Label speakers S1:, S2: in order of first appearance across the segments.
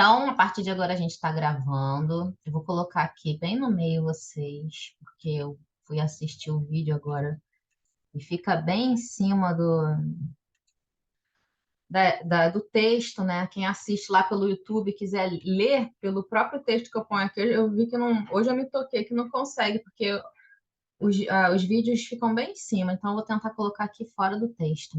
S1: Então, a partir de agora a gente está gravando. Eu vou colocar aqui bem no meio vocês, porque eu fui assistir o vídeo agora e fica bem em cima do texto, né? Quem assiste lá pelo YouTube e quiser ler pelo próprio texto que eu ponho aqui, eu vi que não. Hoje eu me toquei que não consegue, porque os vídeos ficam bem em cima, então eu vou tentar colocar aqui fora do texto.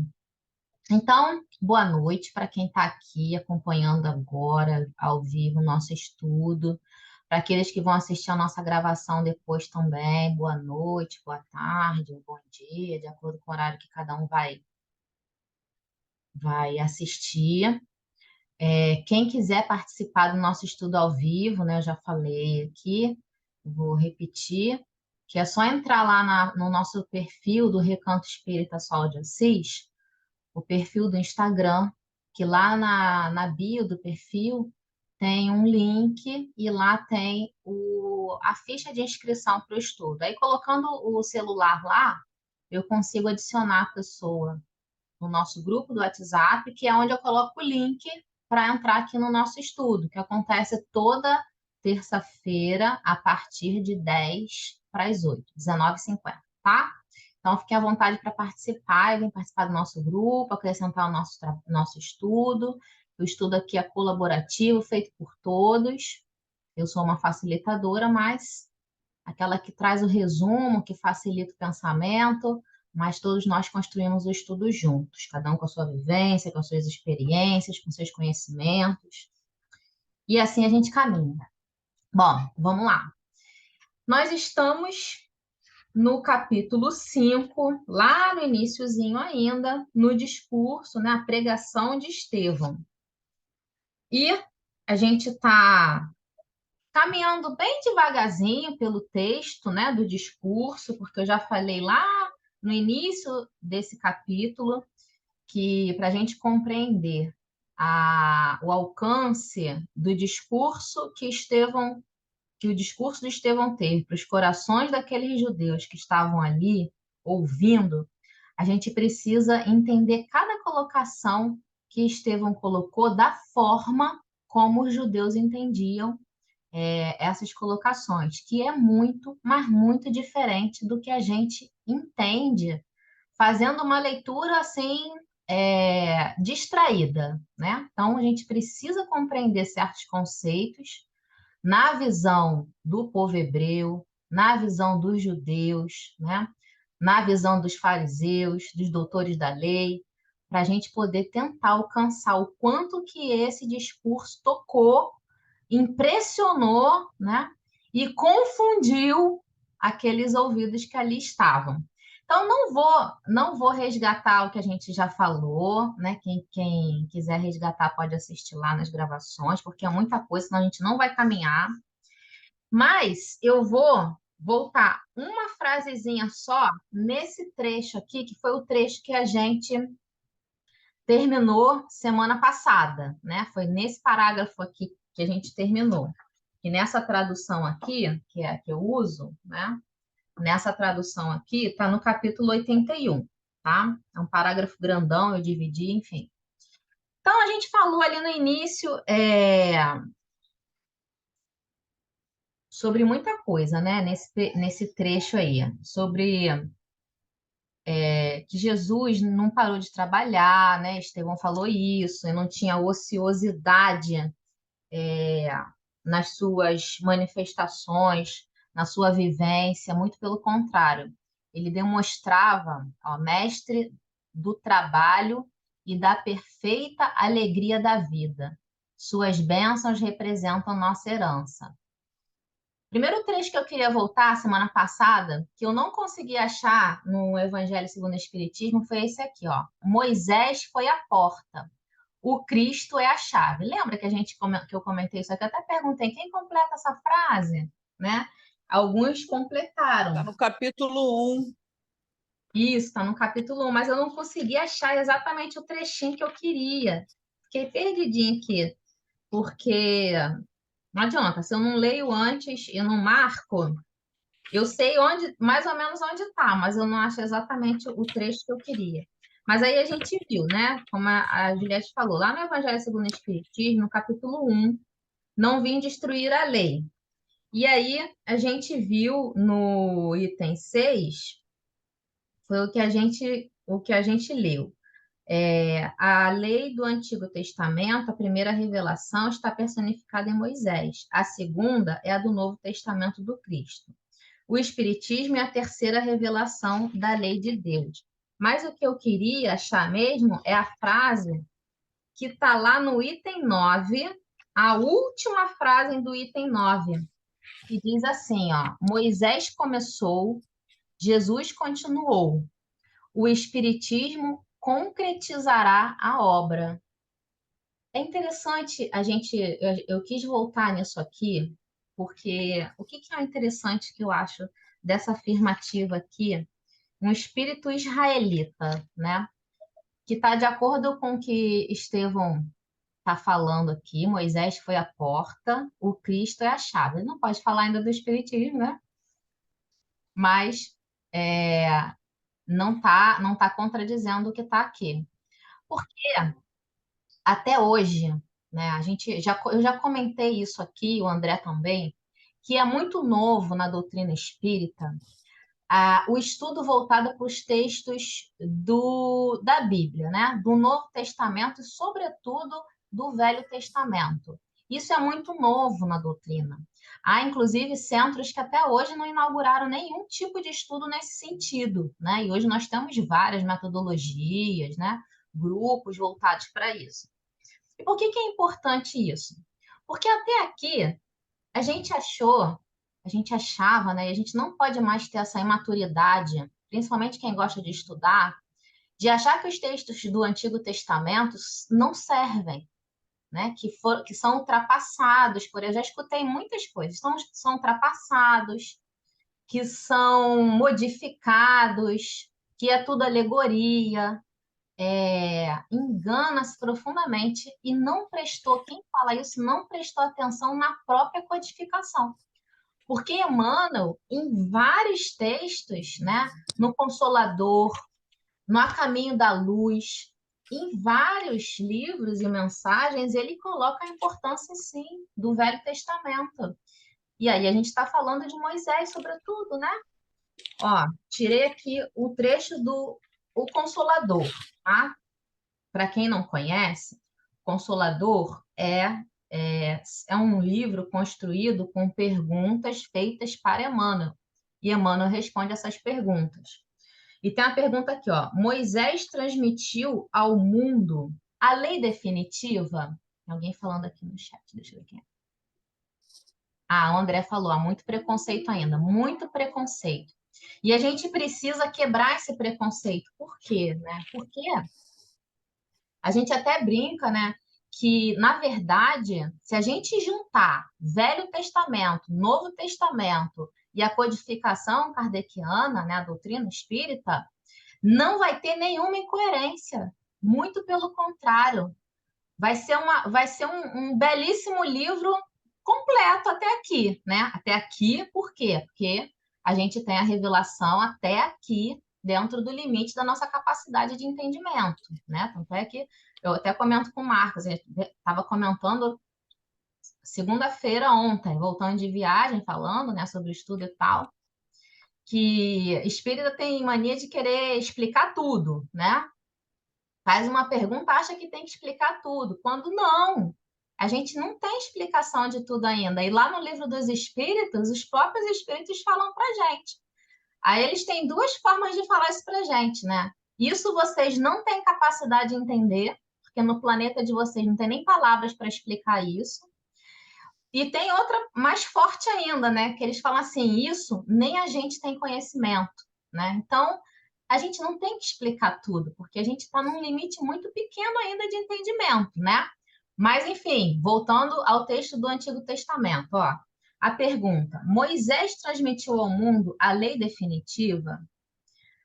S1: Então, boa noite para quem está aqui acompanhando agora, ao vivo, o nosso estudo. Para aqueles que vão assistir a nossa gravação depois também, boa noite, boa tarde, bom dia, de acordo com o horário que cada um vai assistir. Quem quiser participar do nosso estudo ao vivo, né, eu já falei aqui, vou repetir, que é só entrar lá no nosso perfil do Recanto Espírita Sol de Assis, o perfil do Instagram, que lá na bio do perfil tem um link e lá tem a ficha de inscrição para o estudo. Aí, colocando o celular lá, eu consigo adicionar a pessoa no nosso grupo do WhatsApp, que é onde eu coloco o link para entrar aqui no nosso estudo, que acontece toda terça-feira, a partir de 10 para as 8, 19h50, tá? Então, fiquem à vontade para participar, e vem participar do nosso grupo, acrescentar o nosso estudo. O estudo aqui é colaborativo, feito por todos. Eu sou uma facilitadora, mas aquela que traz o resumo, que facilita o pensamento, mas todos nós construímos o estudo juntos, cada um com a sua vivência, com as suas experiências, com seus conhecimentos, e assim a gente caminha. Bom, vamos lá. Nós estamos no capítulo 5, lá no iniciozinho ainda, no discurso, né, a pregação de Estevão. E a gente está caminhando bem devagarzinho pelo texto, né, do discurso, porque eu já falei lá no início desse capítulo que para a gente compreender o alcance do discurso que o discurso de Estevão teve para os corações daqueles judeus que estavam ali ouvindo, a gente precisa entender cada colocação que Estevão colocou da forma como os judeus entendiam essas colocações, que é muito, mas muito diferente do que a gente entende fazendo uma leitura assim distraída, né? Então a gente precisa compreender certos conceitos na visão do povo hebreu, na visão dos judeus, né? Na visão dos fariseus, dos doutores da lei, para a gente poder tentar alcançar o quanto que esse discurso tocou, impressionou, né? E confundiu aqueles ouvidos que ali estavam. Então, não vou resgatar o que a gente já falou, né? Quem quiser resgatar pode assistir lá nas gravações, porque é muita coisa, senão a gente não vai caminhar. Mas eu vou voltar uma frasezinha só nesse trecho aqui, que foi o trecho que a gente terminou semana passada, né? Foi nesse parágrafo aqui que a gente terminou. E nessa tradução aqui, que é a que eu uso, né? Nessa tradução aqui, está no capítulo 81, tá? É um parágrafo grandão, eu dividi, enfim. Então, a gente falou ali no início sobre muita coisa, né? Nesse trecho aí, sobre que Jesus não parou de trabalhar, né? Estevão falou isso, e não tinha ociosidade nas suas manifestações, na sua vivência, muito pelo contrário. Ele demonstrava, ó, mestre do trabalho e da perfeita alegria da vida. Suas bênçãos representam nossa herança. Primeiro trecho que eu queria voltar, semana passada, que eu não consegui achar no Evangelho segundo o Espiritismo, foi esse aqui, ó. Moisés foi a porta, o Cristo é a chave. Lembra que eu comentei isso aqui? Eu até perguntei quem completa essa frase, né? Alguns
S2: Está
S1: completaram.
S2: no capítulo 1.
S1: Isso, está no capítulo 1, mas eu não consegui achar exatamente o trechinho que eu queria. Fiquei perdidinha aqui, porque não adianta, se eu não leio antes e não marco, eu sei onde, mais ou menos onde está, mas eu não acho exatamente o trecho que eu queria. Mas aí a gente viu, né? Como a Juliette falou, lá no Evangelho segundo o Espiritismo, no capítulo 1, Não vim destruir a lei. E aí, a gente viu no item 6 foi o que a gente leu. A lei do Antigo Testamento, a primeira revelação, está personificada em Moisés. A segunda é a do Novo Testamento do Cristo. O Espiritismo é a terceira revelação da lei de Deus. Mas o que eu queria achar mesmo é a frase que está lá no item 9, a última frase do item 9, que diz assim, ó, Moisés começou, Jesus continuou, o Espiritismo concretizará a obra. É interessante eu quis voltar nisso aqui, porque o que é interessante que eu acho dessa afirmativa aqui, um espírito israelita, né? Que está de acordo com o que Estevão está falando aqui, Moisés foi a porta, o Cristo é a chave. Ele não pode falar ainda do espiritismo, né? Mas é, não tá contradizendo o que está aqui. Porque até hoje, né, eu já comentei isso aqui, o André também, que é muito novo na doutrina espírita, o estudo voltado para os textos da Bíblia, né? Do Novo Testamento e, sobretudo, do Velho Testamento. Isso é muito novo na doutrina. Há, inclusive, centros que até hoje não inauguraram nenhum tipo de estudo nesse sentido, né? E hoje nós temos várias metodologias, né? Grupos voltados para isso. E por que é importante isso? Porque até aqui a gente achava, né? E a gente não pode mais ter essa imaturidade, principalmente quem gosta de estudar, de achar que os textos do Antigo Testamento não servem, né? Que são ultrapassados. Eu já escutei muitas coisas, são ultrapassados, que são modificados, que é tudo alegoria. Engana-se profundamente e quem fala isso não prestou atenção na própria codificação. Porque Emmanuel, em vários textos, né, no Consolador, no A Caminho da Luz, em vários livros e mensagens, ele coloca a importância, sim, do Velho Testamento. E aí a gente está falando de Moisés, sobretudo, né? Ó, tirei aqui o trecho do O Consolador, tá? Para quem não conhece, Consolador é um livro construído com perguntas feitas para Emmanuel. E Emmanuel responde essas perguntas. E tem a pergunta aqui, ó. Moisés transmitiu ao mundo a lei definitiva? Tem alguém falando aqui no chat, deixa eu ver quem é. O André falou, há muito preconceito ainda, muito preconceito. E a gente precisa quebrar esse preconceito. Por quê, né? Porque a gente até brinca, né? Que, na verdade, se a gente juntar Velho Testamento, Novo Testamento e a codificação kardeciana, né, a doutrina espírita, não vai ter nenhuma incoerência. Muito pelo contrário. Vai ser um belíssimo livro completo até aqui, né? Até aqui, por quê? Porque a gente tem a revelação até aqui, dentro do limite da nossa capacidade de entendimento, né? Tanto é que eu até comento com o Marcos, a gente estava comentando segunda-feira ontem, voltando de viagem, falando, né, sobre o estudo e tal, que espírita tem mania de querer explicar tudo, né? Faz uma pergunta, acha que tem que explicar tudo, quando não. A gente não tem explicação de tudo ainda. E lá no livro dos espíritos, os próprios espíritos falam para gente. Aí eles têm duas formas de falar isso para gente, né? Isso vocês não têm capacidade de entender, porque no planeta de vocês não tem nem palavras para explicar isso. E tem outra mais forte ainda, né? Que eles falam assim, isso nem a gente tem conhecimento, né? Então, a gente não tem que explicar tudo, porque a gente está num limite muito pequeno ainda de entendimento, né? Mas, enfim, voltando ao texto do Antigo Testamento, ó. A pergunta: Moisés transmitiu ao mundo a lei definitiva?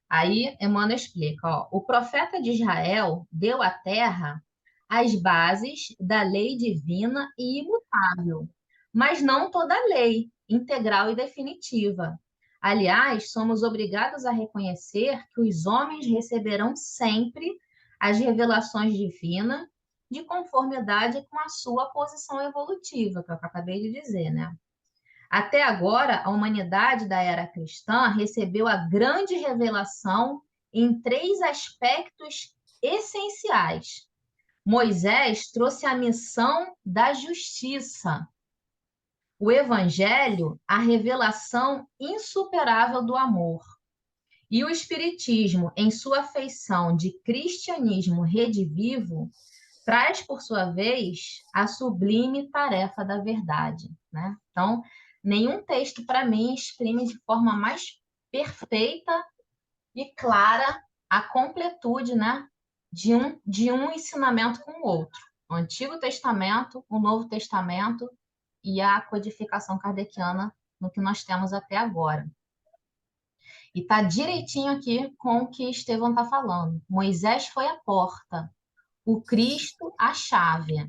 S1: Aí Emmanuel explica, ó, o profeta de Israel deu à terra as bases da lei divina e imutável, mas não toda a lei, integral e definitiva. Aliás, somos obrigados a reconhecer que os homens receberão sempre as revelações divinas de conformidade com a sua posição evolutiva, que eu acabei de dizer, né? Até agora, a humanidade da era cristã recebeu a grande revelação em três aspectos essenciais. Moisés trouxe a missão da justiça, o evangelho, a revelação insuperável do amor. E o Espiritismo, em sua feição de cristianismo redivivo, traz, por sua vez, a sublime tarefa da verdade, né? Então, nenhum texto, para mim, exprime de forma mais perfeita e clara a completude, né, de um ensinamento com o outro. O Antigo Testamento, o Novo Testamento e a codificação kardeciana no que nós temos até agora. E está direitinho aqui com o que Estevão está falando. Moisés foi a porta, o Cristo a chave.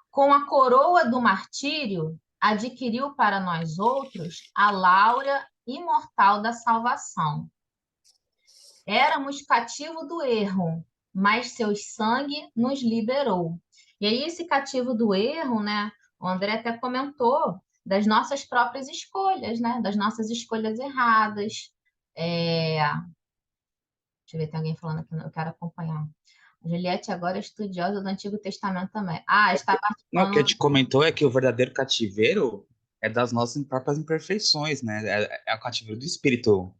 S1: Com a coroa do martírio, adquiriu para nós outros a láurea imortal da salvação. Éramos cativo do erro, mas seu sangue nos liberou. E aí, esse cativo do erro, né? O André até comentou das nossas próprias escolhas, né? Das nossas escolhas erradas. Deixa eu ver, tem alguém falando aqui, eu quero acompanhar. A Juliette agora é estudiosa do Antigo Testamento também. Ah, está
S2: Não, o que a
S1: participando.
S2: gente comentou é que o verdadeiro cativeiro é das nossas próprias imperfeições, né? É o cativeiro do espírito.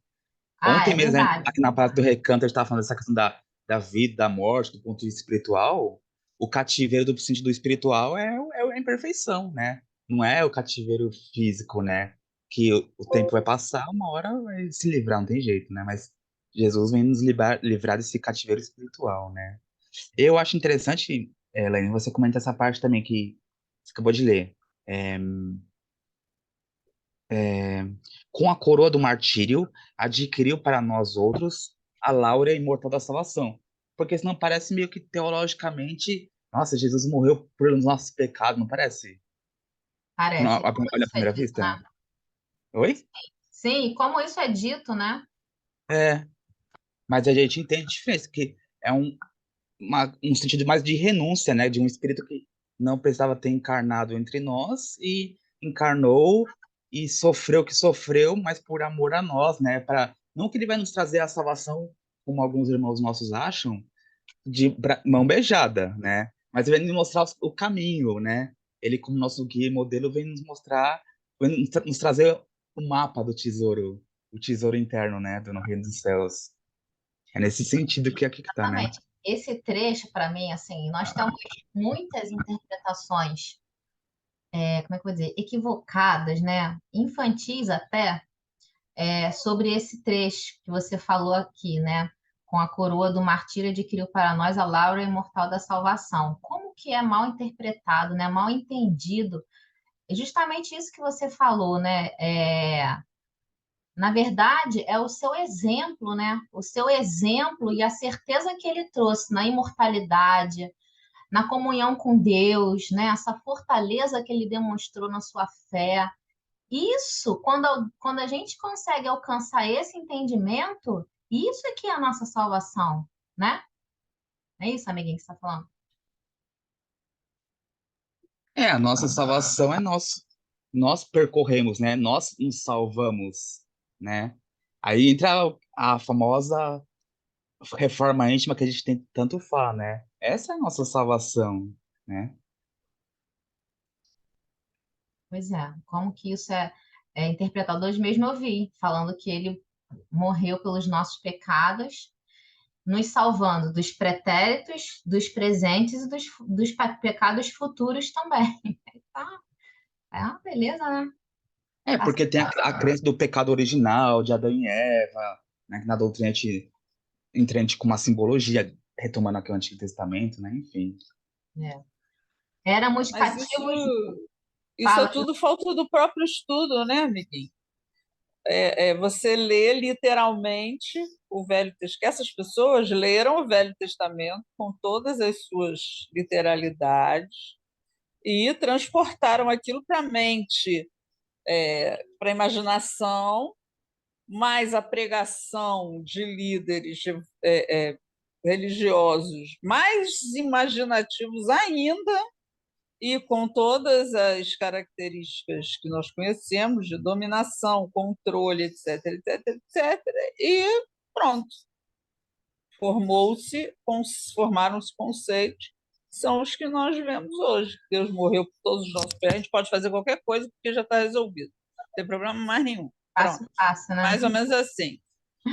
S1: Ah,
S2: Ontem
S1: é
S2: mesmo,
S1: verdade.
S2: aqui na parte do Recanto, a gente estava falando dessa questão da vida, da morte, do ponto de vista espiritual. O cativeiro do sentido espiritual é a imperfeição, né? Não é o cativeiro físico, né? Que o tempo vai passar, uma hora vai se livrar, não tem jeito, né? Mas Jesus vem nos livrar desse cativeiro espiritual, né? Eu acho interessante, Elaine, você comenta essa parte também que você acabou de ler. É, é, com a coroa do martírio, adquiriu para nós outros a láurea imortal da salvação. Porque senão parece meio que teologicamente, nossa, Jesus morreu por nossos pecados, não parece?
S1: Parece. Como
S2: Olha à
S1: isso é
S2: primeira
S1: dito, né?
S2: vista. Oi?
S1: Sim, como isso é dito, né?
S2: É, mas a gente entende a diferença, que é um sentido mais de renúncia, né? De um espírito que não precisava ter encarnado entre nós e encarnou e sofreu o que sofreu, mas por amor a nós, né? Para não que ele vai nos trazer a salvação, como alguns irmãos nossos acham, de mão beijada, né? Mas ele vem nos mostrar o caminho, né? Ele, como nosso guia e modelo, vem nos mostrar, vem nos trazer o mapa do tesouro, o tesouro interno, né? Do reino dos céus. É nesse sentido que aqui que tá, né?
S1: Exatamente. Esse trecho, para mim, assim, nós temos muitas interpretações, como é que eu vou dizer, equivocadas, né? Infantis até, sobre esse trecho que você falou aqui, né? Com a coroa do martírio adquiriu para nós a láurea imortal da salvação. Como que é mal interpretado, né? Mal entendido. É justamente isso que você falou, né? Na verdade, é o seu exemplo, né? O seu exemplo e a certeza que ele trouxe na imortalidade, na comunhão com Deus, né? Essa fortaleza que ele demonstrou na sua fé. Isso, quando a gente consegue alcançar esse entendimento, isso é que é a nossa salvação, né? É isso, amiguinho, que você está falando?
S2: É, a nossa salvação é nós percorremos, né? Nós nos salvamos, né? Aí entra a famosa reforma íntima que a gente tem tanto fala, né? Essa é a nossa salvação, né?
S1: Pois é, como que isso é interpretado? Hoje mesmo eu vi, falando que ele morreu pelos nossos pecados, nos salvando dos pretéritos, dos presentes e dos pecados futuros também. Tá, é uma beleza, né?
S2: É,
S1: Tá
S2: porque tem a crença do pecado original, de Adão e Eva, né? Que na doutrina a gente entende com uma simbologia, retomando aqui o Antigo Testamento, né? Enfim.
S1: certo. Éramos
S3: Mas isso,
S1: cativos.
S3: isso é
S1: Fala,
S3: tudo falta do próprio estudo, né, amiguinho? Você lê literalmente o Velho Testamento. Essas pessoas leram o Velho Testamento com todas as suas literalidades e transportaram aquilo para a mente, para a imaginação, mais a pregação de líderes religiosos mais imaginativos ainda e com todas as características que nós conhecemos de dominação, controle, etc, etc, etc, e pronto, formaram-se conceitos, são os que nós vemos hoje. Deus morreu por todos os nossos pecados, a gente pode fazer qualquer coisa porque já está resolvido, não tem problema mais nenhum. Pronto,
S1: Fácil, né?
S3: mais ou menos assim.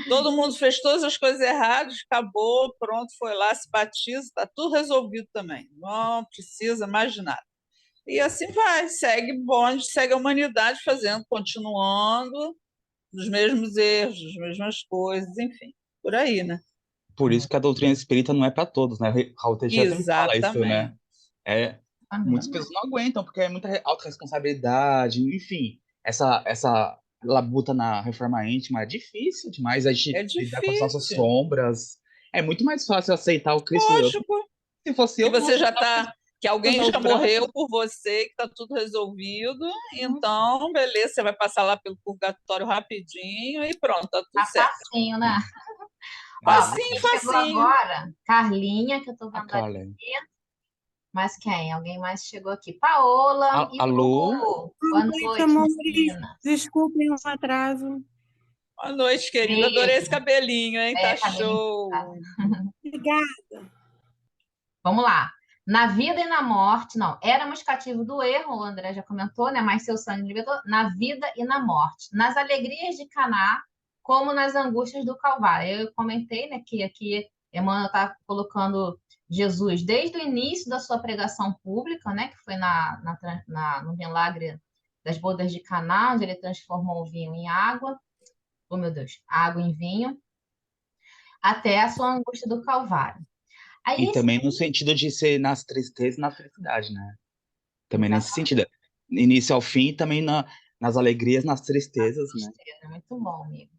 S3: Todo mundo fez todas as coisas erradas, acabou, pronto, foi lá, se batiza, está tudo resolvido também. Não precisa mais de nada. E assim vai, segue bonde, segue a humanidade fazendo, continuando nos mesmos erros, as mesmas coisas, enfim, por aí, né?
S2: Por isso que a doutrina espírita não é para todos, né? Raul Teixeira sempre fala isso, né?
S3: Exatamente.
S2: Muitas pessoas não aguentam, porque é muita autorresponsabilidade, enfim. Essa labuta na reforma íntima é difícil demais, a
S3: É
S2: gente lidar com as nossas
S3: difícil,
S2: sombras. É muito mais fácil aceitar o Cristo.
S3: lógico,
S2: Se fosse
S3: que
S2: eu,
S3: você
S2: fosse
S3: já está, que alguém
S2: cruzar os
S3: já
S2: braços.
S3: morreu por você, que está tudo resolvido, então, beleza, você vai passar lá pelo purgatório rapidinho e pronto, está tudo
S1: Tá
S3: certo.
S1: facinho, né? Ó,
S3: Facinho,
S1: quem chegou
S3: facinho.
S1: agora? Carlinha, que eu tô
S2: A
S1: vendo ali.
S2: Carla.
S1: Mas quem? Alguém mais chegou aqui? Paola e
S2: Alô?
S1: Lu. Boa
S4: Noite,
S1: noite,
S4: amores.
S1: meninas.
S4: Desculpem o atraso.
S3: Boa noite, querida. Adorei esse
S1: Beijo.
S3: cabelinho, hein? Tá
S1: Carlinha.
S3: show.
S4: Obrigada.
S1: Vamos lá. Na vida e na morte, não. Éramos cativos do erro, o André já comentou, né? Mas seu sangue libertou. Na vida e na morte. Nas alegrias de Caná, como nas angústias do Calvário. Eu comentei, né, que aqui Emmanuel está colocando Jesus desde o início da sua pregação pública, né? Que foi no milagre das bodas de Caná, onde ele transformou o vinho em água. Oh, meu Deus, água em vinho. Até a sua angústia do Calvário. Aí,
S2: E também no sentido de ser nas tristezas e na felicidade, né? Também nesse sentido. Início ao fim e também nas alegrias, nas tristezas, né?
S1: muito bom, amigo.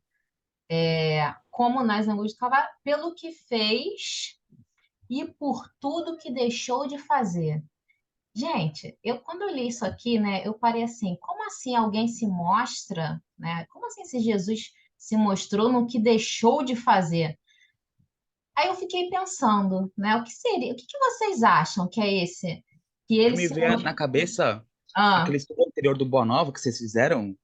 S1: Como nas angústias do Calvário, pelo que fez e por tudo que deixou de fazer. Gente, quando eu li isso aqui, né, eu parei assim, como assim alguém se mostra, né? Como assim se Jesus se mostrou no que deixou de fazer? Aí eu fiquei pensando, né, o que seria, o que vocês acham que é esse? Que ele
S2: Me
S1: se
S2: veio
S1: mostrou...
S2: na cabeça
S1: Ah,
S2: aquele estudo anterior do Boa Nova que vocês fizeram.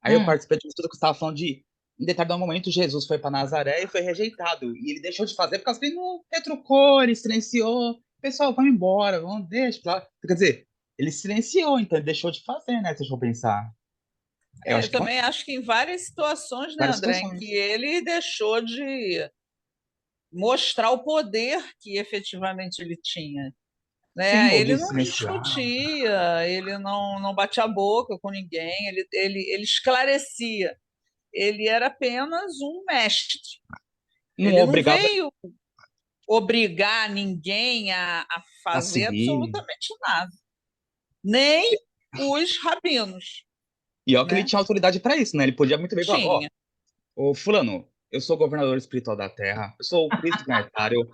S2: Aí eu
S1: hum.
S2: participei de um estudo que você estava falando de, em determinado momento, Jesus foi para Nazaré e foi rejeitado. E ele deixou de fazer por causa que ele não retrucou, ele silenciou. Pessoal, vamos embora, vamos, deixa pra lá. Quer dizer, ele silenciou, então ele deixou de fazer, né? Se eu for pensar. Eu
S3: Eu
S2: acho que
S3: também acho que em várias situações, né,
S2: várias
S3: André, em
S2: situações.
S3: que ele deixou de mostrar o poder que efetivamente ele tinha.
S2: Sim,
S3: Né?
S2: ou
S3: Ele
S2: de
S3: não
S2: silenciar.
S3: discutia, ele não batia a boca com ninguém, ele esclarecia. Ele era apenas um mestre.
S2: Não
S3: Ele não
S2: obrigava
S3: veio obrigar ninguém a
S2: a
S3: fazer
S2: seguir.
S3: absolutamente nada, nem os rabinos,
S2: E ó que ele
S3: né?
S2: tinha autoridade para isso, né? Ele podia muito bem falar, ó,
S3: Tinha.
S2: ô fulano, eu sou o governador espiritual da Terra, eu sou o Cristo planetário,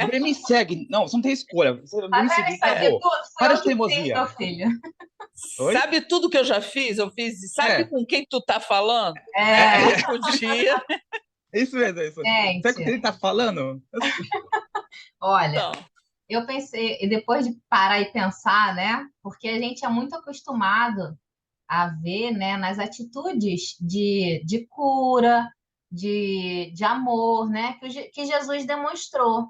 S2: vem me segue. Não, você não tem escolha, você vem
S1: Tá
S2: me
S1: vendo
S2: seguir,
S1: isso aqui
S2: acabou.
S1: tudo? Fui
S2: Para
S1: eu
S2: de
S1: que fiz,
S2: teimosia.
S1: meu filho.
S2: Oi?
S3: Sabe tudo que eu já fiz? Eu fiz. Sabe
S2: É,
S3: com quem tu tá falando?
S1: É,
S3: Eu podia.
S2: é isso mesmo, é isso. Sabe o que
S1: gente,
S2: ele tá falando?
S1: olha,
S3: Então,
S1: eu pensei, e depois de parar e pensar, né? Porque a gente é muito acostumado a ver, né, nas atitudes de cura, de amor, né, que Jesus demonstrou.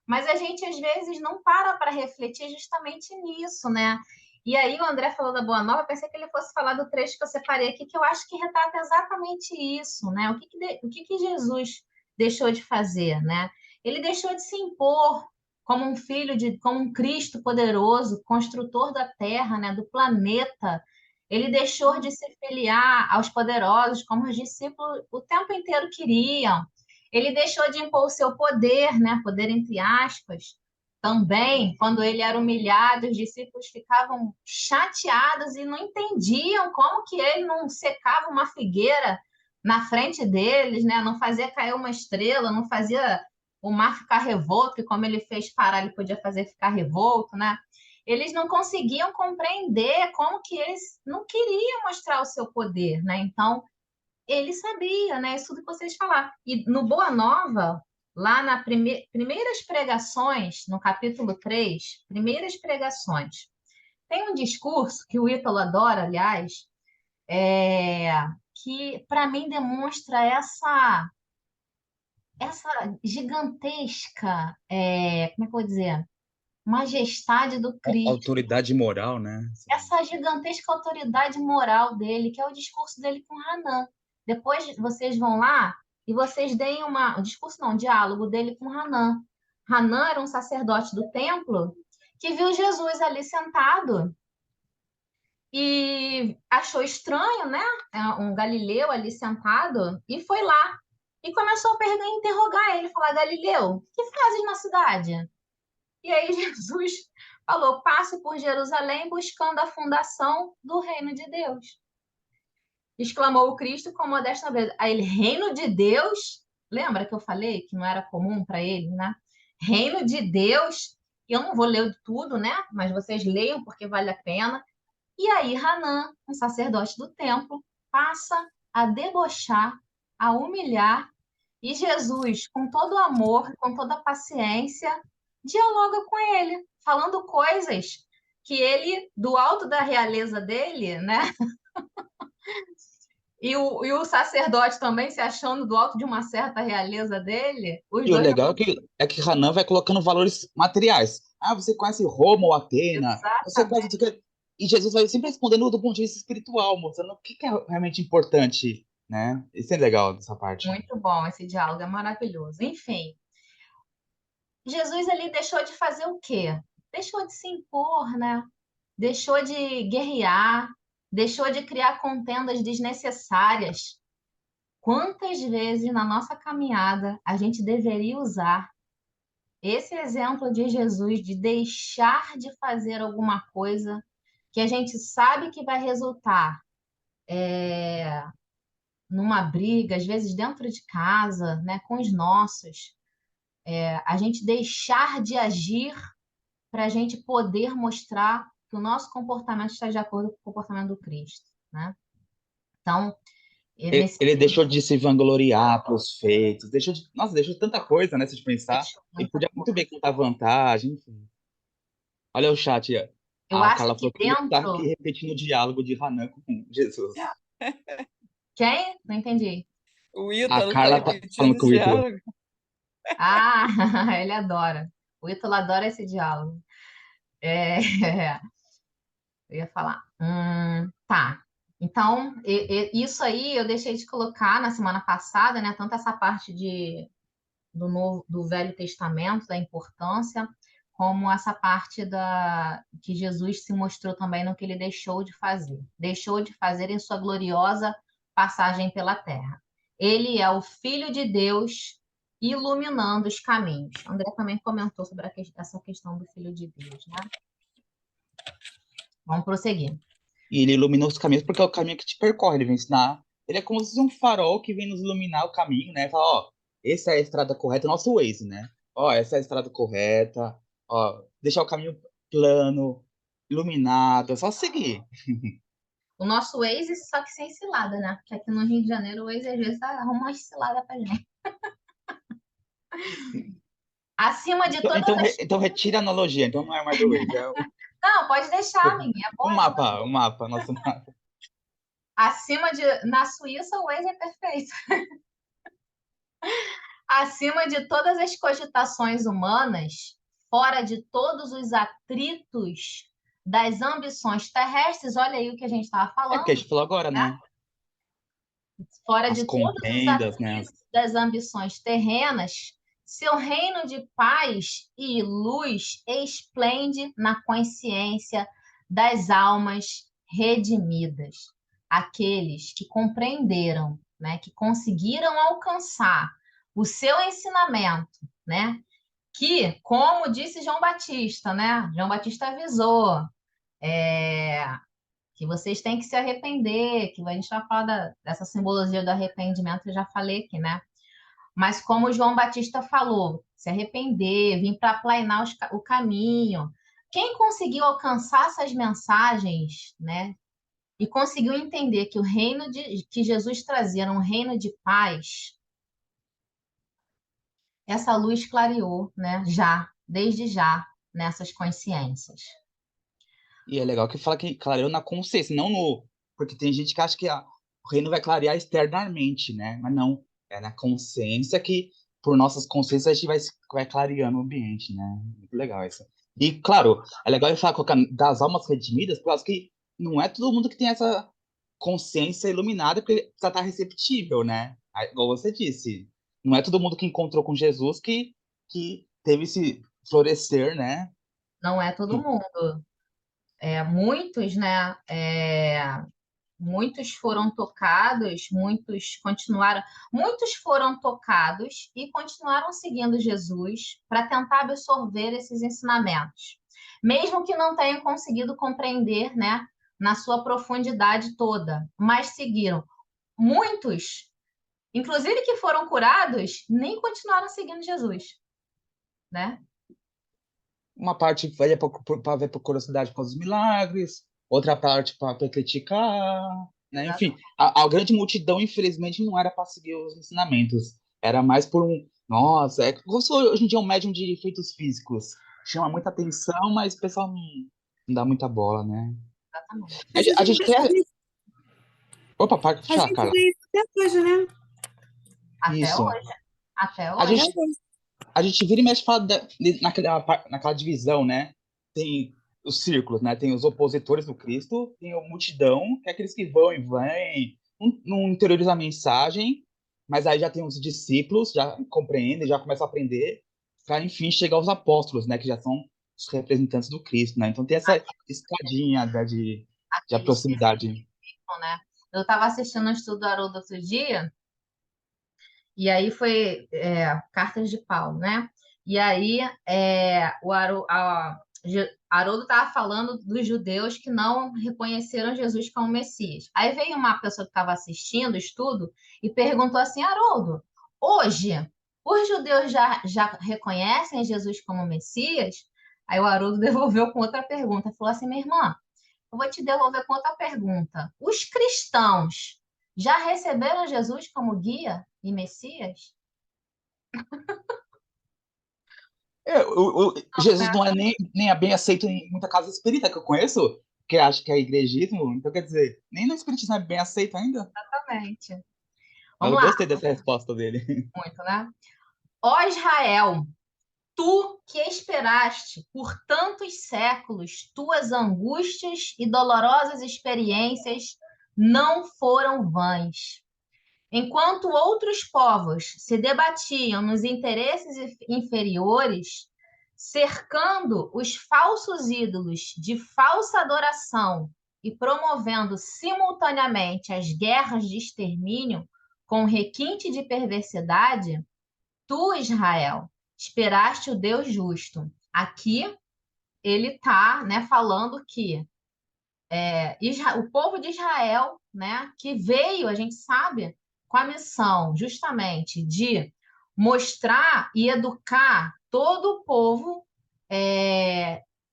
S1: Mas a gente, às vezes, não para refletir justamente nisso, né? E aí, o André falou da Boa Nova, eu pensei que ele fosse falar do trecho que eu separei aqui, que eu acho que retrata exatamente isso, né? O que Jesus deixou de fazer, né? Ele deixou de se impor como um filho como um Cristo poderoso, construtor da terra, né? Do planeta. Ele deixou de se filiar aos poderosos, como os discípulos o tempo inteiro queriam. Ele deixou de impor o seu poder, né? Poder entre aspas. Também, quando ele era humilhado, os discípulos ficavam chateados e não entendiam como que ele não secava uma figueira na frente deles, né? Não fazia cair uma estrela, não fazia o mar ficar revolto, que como ele fez parar, ele podia fazer ficar revolto, né? Eles não conseguiam compreender como que eles não queriam mostrar o seu poder, né? Então, ele sabia, né? Isso tudo que vocês falaram. E no Boa Nova, lá na primeiras pregações, no capítulo 3, primeiras pregações, tem um discurso que o Ítalo adora, aliás, é, que para mim demonstra essa gigantesca, como é que eu vou dizer, majestade do Cristo,
S2: Autoridade moral, né?
S1: essa gigantesca autoridade moral dele, que é o discurso dele com Hanã. Depois vocês vão lá e vocês deem um discurso não, um diálogo dele com Hanã. Hanã era um sacerdote do templo que viu Jesus ali sentado e achou estranho, né? Um galileu ali sentado e foi lá e começou a interrogar ele, falar: Galileu, o que fazes na cidade? E aí Jesus falou: passe por Jerusalém buscando a fundação do reino de Deus. Exclamou o Cristo com modesta vez. Aí ele: reino de Deus? Lembra que eu falei que não era comum para ele, né? Reino de Deus. Eu não vou ler tudo, né? Mas vocês leiam porque vale a pena. E aí Hanã, um sacerdote do templo, passa a debochar, a humilhar, e Jesus, com todo o amor, com toda a paciência, dialoga com ele, falando coisas que ele, do alto da realeza dele, né? E o sacerdote também se achando do alto de uma certa realeza dele, os
S2: E o
S1: dois.
S2: legal é que Hanan vai colocando valores materiais. Ah, você conhece Roma ou Atena? Você conhece
S1: Exatamente.
S2: o que? E Jesus vai sempre respondendo do ponto de vista espiritual, mostrando o que é realmente importante, né? Isso é legal dessa parte.
S1: Muito bom, esse diálogo é maravilhoso. Enfim, Jesus ali deixou de fazer o quê? Deixou de se impor, né? Deixou de guerrear, deixou de criar contendas desnecessárias. Quantas vezes na nossa caminhada a gente deveria usar esse exemplo de Jesus de deixar de fazer alguma coisa que a gente sabe que vai resultar numa briga, às vezes dentro de casa, né, com os nossos, a gente deixar de agir para a gente poder mostrar que o nosso comportamento está de acordo com o comportamento do Cristo, né? Então,
S2: Ele,
S1: nesse
S2: ele deixou de se vangloriar pelos feitos, nossa, deixou tanta coisa, né, se a gente pensar.
S1: deixou
S2: Ele
S1: muita
S2: podia muito
S1: coisa.
S2: bem contar vantagem, enfim. Olha o chat.
S1: Eu
S2: A
S1: acho
S2: Carla
S1: que
S2: falou que está aqui
S1: dentro.
S2: repetindo o diálogo de Hanan com Jesus.
S1: Quem? Não entendi.
S3: O
S2: A
S3: Ítalo está
S2: Carla tá falando
S3: repetindo
S2: com
S3: esse
S2: o Ítalo.
S3: diálogo.
S1: Ah, ele adora. O Ítalo adora esse diálogo. É, eu ia falar. Tá. Então, isso aí eu deixei de colocar na semana passada, né? Tanto essa parte do Velho Testamento, da importância, como essa parte que Jesus se mostrou também no que ele deixou de fazer. Deixou de fazer em sua gloriosa passagem pela terra. Ele é o Filho de Deus iluminando os caminhos. André também comentou sobre essa questão do Filho de Deus, né? Vamos prosseguir.
S2: E ele iluminou os caminhos porque é o caminho que te percorre, ele vem ensinar. Ele é como se fosse um farol que vem nos iluminar o caminho, né? Fala, ó, essa é a estrada correta, nosso Waze, né? Ó, essa é a estrada correta, ó, deixar o caminho plano, iluminado, é só seguir.
S1: O nosso Waze, só que sem cilada, né? Porque aqui no Rio de Janeiro o Waze às vezes arruma umas ciladas pra gente. Acima de todas as.
S2: Então retira a analogia, então não é mais o Waze, é
S1: Não, pode deixar, amiguinha. É bom
S2: o
S1: essa.
S2: mapa, nosso mapa.
S1: Acima de. Na Suíça, o Waze é perfeito. Acima de todas as cogitações humanas, fora de todos os atritos das ambições terrestres, olha aí o que a gente estava
S2: É porque a
S1: falando,
S2: gente falou agora,
S1: né?
S2: né?
S1: Fora
S2: As
S1: de todos os
S2: contendas, né?
S1: atritos das ambições terrenas, seu reino de paz e luz esplende na consciência das almas redimidas, aqueles que compreenderam, né, que conseguiram alcançar o seu ensinamento, né, que, como disse João Batista, né, João Batista avisou, é, que vocês têm que se arrepender, que a gente vai falar dessa simbologia do arrependimento, eu já falei aqui, né? Mas como o João Batista falou, se arrepender, vir para aplainar o caminho. Quem conseguiu alcançar essas mensagens, né? E conseguiu entender que o que Jesus trazia era um reino de paz, essa luz clareou, né? Já, desde já, nessas consciências.
S2: E é legal que fala que clareou na consciência, não no. Porque tem gente que acha que o reino vai clarear externamente, né? Mas não. É na consciência que, por nossas consciências, a gente vai clareando o ambiente, né? Muito legal isso. E, claro, é legal ele falar das almas redimidas, por causa que não é todo mundo que tem essa consciência iluminada, porque precisa estar receptível, né? Aí, igual você disse, não é todo mundo que encontrou com Jesus que teve esse florescer, né?
S1: Não é todo mundo. Muitos, né? Muitos foram tocados, muitos foram tocados e continuaram seguindo Jesus para tentar absorver esses ensinamentos, mesmo que não tenham conseguido compreender, né, na sua profundidade toda, mas seguiram. Muitos, inclusive que foram curados, nem continuaram seguindo Jesus, né?
S2: Uma parte vai para ver por curiosidade com os milagres, outra parte para criticar, né? Enfim, a grande multidão, infelizmente, não era para seguir os ensinamentos. Era mais por um. Nossa, é como se hoje em dia é um médium de efeitos físicos. Chama muita atenção, mas o pessoal não dá muita bola, né?
S1: Exatamente.
S2: A gente quer. Opa, pode
S4: A
S2: falar,
S4: gente
S2: Carla.
S4: vê isso até hoje, né?
S1: Até
S2: Isso.
S1: hoje. Até
S2: A
S1: hoje.
S2: gente, a gente vira e mexe fala naquela divisão, né? Tem os círculos, né? Tem os opositores do Cristo, tem a multidão, que é aqueles que vão e vêm, não interiorizam a mensagem, mas aí já tem os discípulos, já compreendem, já começam a aprender, para enfim chegar aos apóstolos, né? Que já são os representantes do Cristo, né? Então tem essa escadinha, né, de
S1: Aqueles que
S2: proximidade.
S1: ficam, né? Eu estava assistindo um estudo do Haroldo outro dia, e aí foi Cartas de Paulo, né? E aí Haroldo estava falando dos judeus que não reconheceram Jesus como Messias. Aí veio uma pessoa que estava assistindo o estudo e perguntou assim, Haroldo, hoje os judeus já reconhecem Jesus como Messias? Aí o Haroldo devolveu com outra pergunta, falou assim, minha irmã, eu vou te devolver com outra pergunta. Os cristãos já receberam Jesus como guia e Messias?
S2: Jesus não é nem é bem aceito em muita casa espírita que eu conheço, que acha que é igrejismo. Então, quer dizer, nem no espiritismo é bem aceito ainda.
S1: Exatamente.
S2: Mas
S1: Vamos
S2: eu
S1: lá,
S2: gostei dessa resposta dele.
S1: muito, né? Ó Israel, tu que esperaste por tantos séculos, tuas angústias e dolorosas experiências não foram vãs. Enquanto outros povos se debatiam nos interesses inferiores, cercando os falsos ídolos de falsa adoração e promovendo simultaneamente as guerras de extermínio com requinte de perversidade, tu, Israel, esperaste o Deus justo. Aqui ele está, né, falando que o povo de Israel, né, que veio, a gente sabe, com a missão justamente de mostrar e educar todo o povo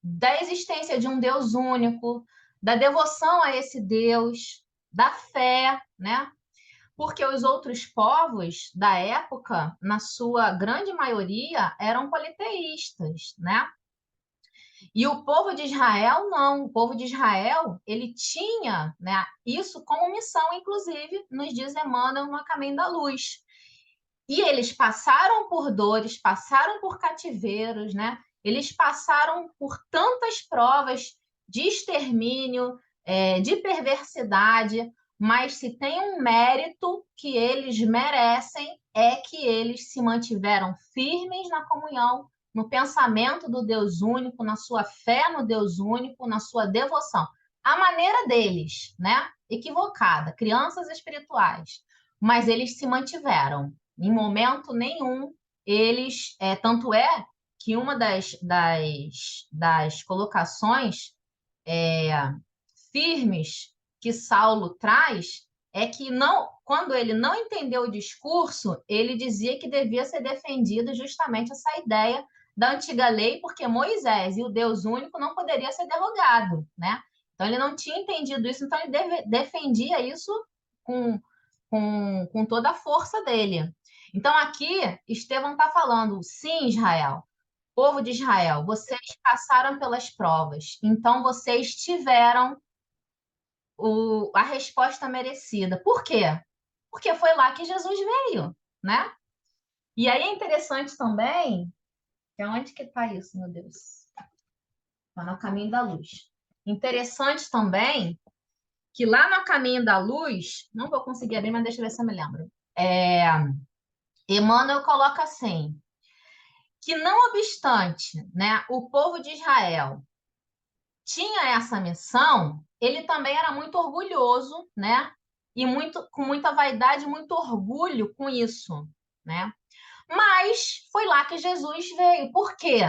S1: da existência de um Deus único, da devoção a esse Deus, da fé, né? Porque os outros povos da época, na sua grande maioria, eram politeístas, né? E o povo de Israel, não. O povo de Israel, ele tinha, né, isso como missão, inclusive, nos dias Emmanuel no Caminho da Luz. E eles passaram por dores, passaram por cativeiros, né? Eles passaram por tantas provas de extermínio, de perversidade, mas se tem um mérito que eles merecem é que eles se mantiveram firmes na comunhão, no pensamento do Deus único, na sua fé no Deus único, na sua devoção. A maneira deles, né? Equivocada, crianças espirituais, mas eles se mantiveram. Em momento nenhum, eles. Tanto é que uma das colocações firmes que Saulo traz é que não, quando ele não entendeu o discurso, ele dizia que devia ser defendido justamente essa ideia da antiga lei, porque Moisés e o Deus único não poderia ser derrogado, né? Então ele não tinha entendido isso, então ele defendia isso com toda a força dele. Então, aqui, Estevão está falando, sim, Israel, povo de Israel, vocês passaram pelas provas, então vocês tiveram a resposta merecida. Por quê? Porque foi lá que Jesus veio, né? E aí é interessante também, que onde que está isso, meu Deus? Está no caminho da luz. Interessante também que lá no caminho da luz, não vou conseguir abrir, mas deixa eu ver se eu me lembro. Emmanuel coloca assim, que não obstante, né, o povo de Israel tinha essa missão, ele também era muito orgulhoso, né? E com muita vaidade, muito orgulho com isso, né? Mas foi lá que Jesus veio. Por quê?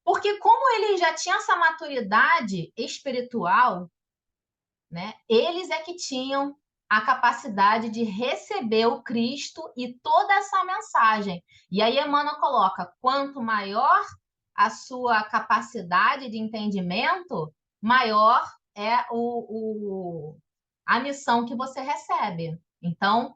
S1: Porque como ele já tinha essa maturidade espiritual, né? Eles é que tinham a capacidade de receber o Cristo e toda essa mensagem. E aí Emmanuel coloca, quanto maior a sua capacidade de entendimento, maior é a missão que você recebe. Então,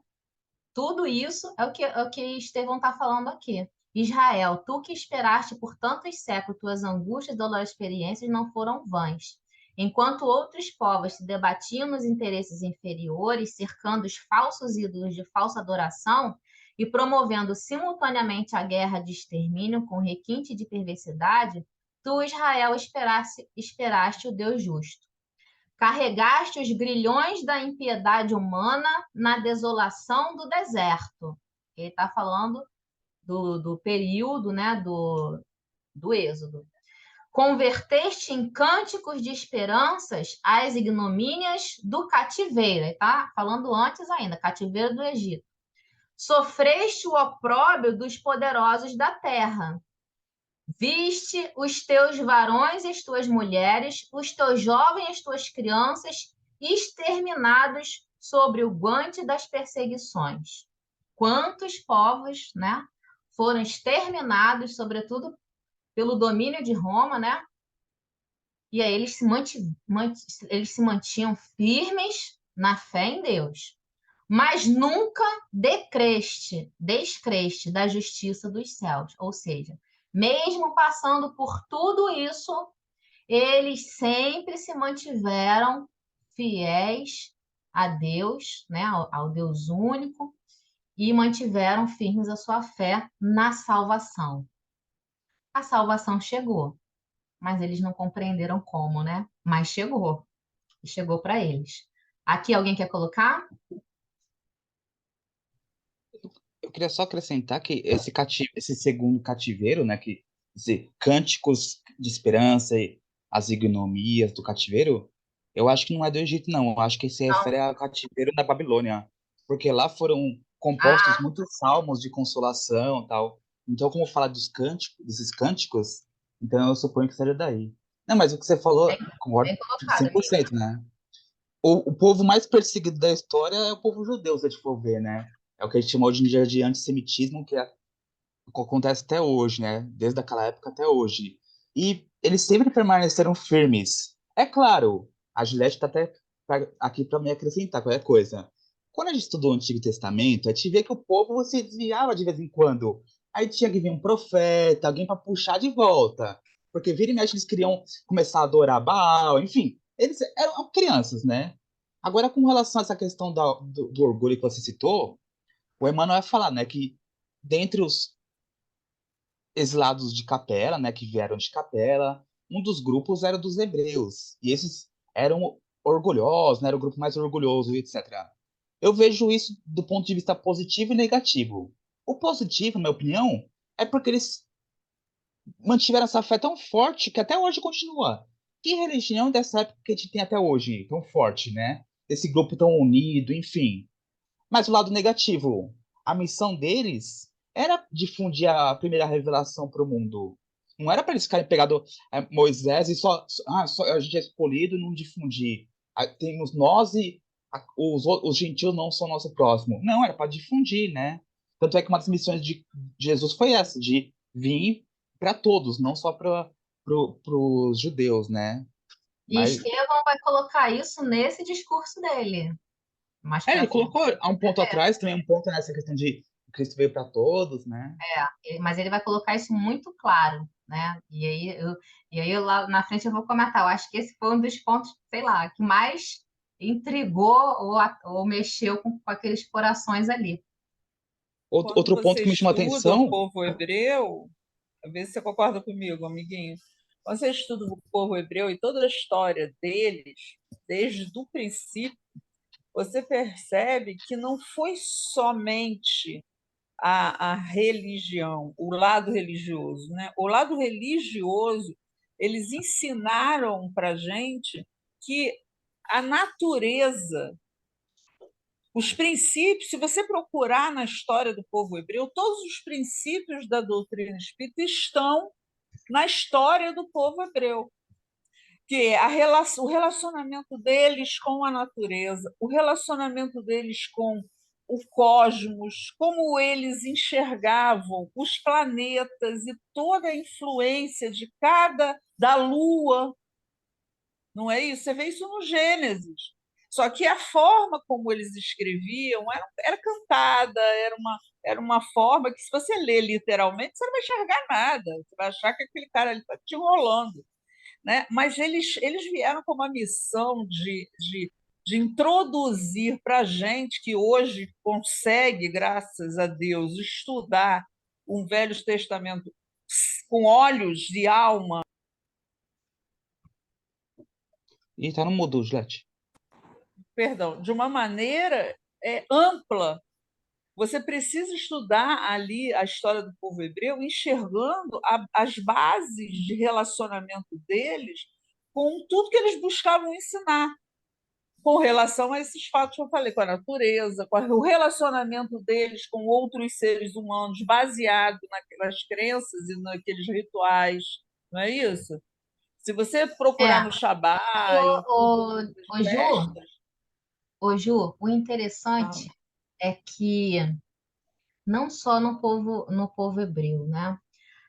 S1: tudo isso é o que Estevão está falando aqui. Israel, tu que esperaste por tantos séculos, tuas angústias e dolorosas experiências não foram vãs. Enquanto outros povos se debatiam nos interesses inferiores, cercando os falsos ídolos de falsa adoração e promovendo simultaneamente a guerra de extermínio com requinte de perversidade, tu, Israel, esperaste o Deus justo. Carregaste os grilhões da impiedade humana na desolação do deserto. Ele está falando do período, né, do Êxodo. Converteste em cânticos de esperanças as ignomínias do cativeiro. Ele está falando antes ainda, cativeiro do Egito. Sofreste o opróbrio dos poderosos da terra. Viste os teus varões e as tuas mulheres, os teus jovens e as tuas crianças exterminados sobre o guante das perseguições. Quantos povos, né, foram exterminados, sobretudo pelo domínio de Roma, né? E aí eles se mantinham firmes na fé em Deus, mas nunca descreste da justiça dos céus. Ou seja, mesmo passando por tudo isso, eles sempre se mantiveram fiéis a Deus, né, ao Deus único, e mantiveram firmes a sua fé na salvação. A salvação chegou, mas eles não compreenderam como, né? Mas chegou, e chegou para eles. Aqui alguém quer colocar?
S2: Eu queria só acrescentar que esse segundo cativeiro, né, que esse cânticos de esperança e as ignomias do cativeiro, eu acho que não é do Egito, não. Eu acho que se refere ao cativeiro na Babilônia, porque lá foram compostos
S1: Ah,
S2: muitos salmos de consolação, e tal. Então, como fala dos cânticos, desses cânticos, então eu suponho que seja daí. Não, mas o que você falou,
S1: bem,
S2: concordo
S1: bem colocado, amigo.
S2: 100%, né? O povo mais perseguido da história é o povo judeu, se a gente for ver, né? É o que a gente chama hoje em dia de antissemitismo, que acontece até hoje, né? Desde aquela época até hoje. E eles sempre permaneceram firmes. É claro, a Juliette está até aqui para me acrescentar qualquer coisa. Quando a gente estudou o Antigo Testamento, a gente vê que o povo se desviava de vez em quando. Aí tinha que vir um profeta, alguém para puxar de volta. Porque vira e mexe eles queriam começar a adorar Baal, enfim. Eles eram crianças, né? Agora, com relação a essa questão do orgulho que você citou, o Emmanuel vai falar, né, que dentre os exilados de Capela, né, que vieram de Capela, um dos grupos era dos hebreus, e esses eram orgulhosos, né, era o grupo mais orgulhoso, etc. Eu vejo isso do ponto de vista positivo e negativo. O positivo, na minha opinião, é porque eles mantiveram essa fé tão forte que até hoje continua. Que religião dessa época que a gente tem até hoje, tão forte, né? Esse grupo tão unido, enfim. Mas o lado negativo, a missão deles era difundir a primeira revelação para o mundo. Não era para eles ficarem pegando Moisés e só a gente é escolhido e não difundir. Temos nós e os gentios não são nosso próximo. Não, era para difundir, né? Tanto é que uma das missões de Jesus foi essa, de vir para todos, não só para os judeus, né?
S1: E
S2: Mas
S1: Estevão vai colocar isso nesse discurso dele. Mais
S2: ele
S1: para frente.
S2: colocou há um ponto atrás também um ponto nessa questão Cristo veio para todos, né?
S1: Mas ele vai colocar isso muito claro, né? E aí lá na frente eu vou comentar. Eu acho que esse foi um dos pontos, sei lá, que mais intrigou ou mexeu com aqueles corações ali.
S3: Quando
S2: Outro ponto
S3: você
S2: que me chama
S3: estuda o
S2: atenção,
S3: povo hebreu, vê se você concorda comigo, amiguinho. Quando você estuda o povo hebreu e toda a história deles, desde o princípio, você percebe que não foi somente a religião, o lado religioso, né? O lado religioso, eles ensinaram para a gente que a natureza, os princípios, se você procurar na história do povo hebreu, todos os princípios da doutrina espírita estão na história do povo hebreu, que é o relacionamento deles com a natureza, o relacionamento deles com o cosmos, como eles enxergavam os planetas e toda a influência de cada da Lua, não é isso? Você vê isso no Gênesis. Só que a forma como eles escreviam era cantada, era uma forma que, se você ler literalmente, você não vai enxergar nada. Você vai achar que aquele cara ali está te enrolando. Né? Mas eles vieram com uma missão de introduzir para a gente que hoje consegue, graças a Deus, estudar um Velho Testamento com olhos de alma.
S2: e tá no mudo, Juliette.
S3: Perdão, de uma maneira ampla. Você precisa estudar ali a história do povo hebreu, enxergando as bases de relacionamento deles com tudo que eles buscavam ensinar, com relação a esses fatos que eu falei, com a natureza, com o relacionamento deles com outros seres humanos, baseado naquelas crenças e naqueles rituais, não é isso? Se você procurar
S1: É,
S3: no Shabá
S1: e
S3: e
S1: o,
S3: todas as
S1: o Ju,
S3: festas,
S1: o interessante é que não só no povo hebreu, né?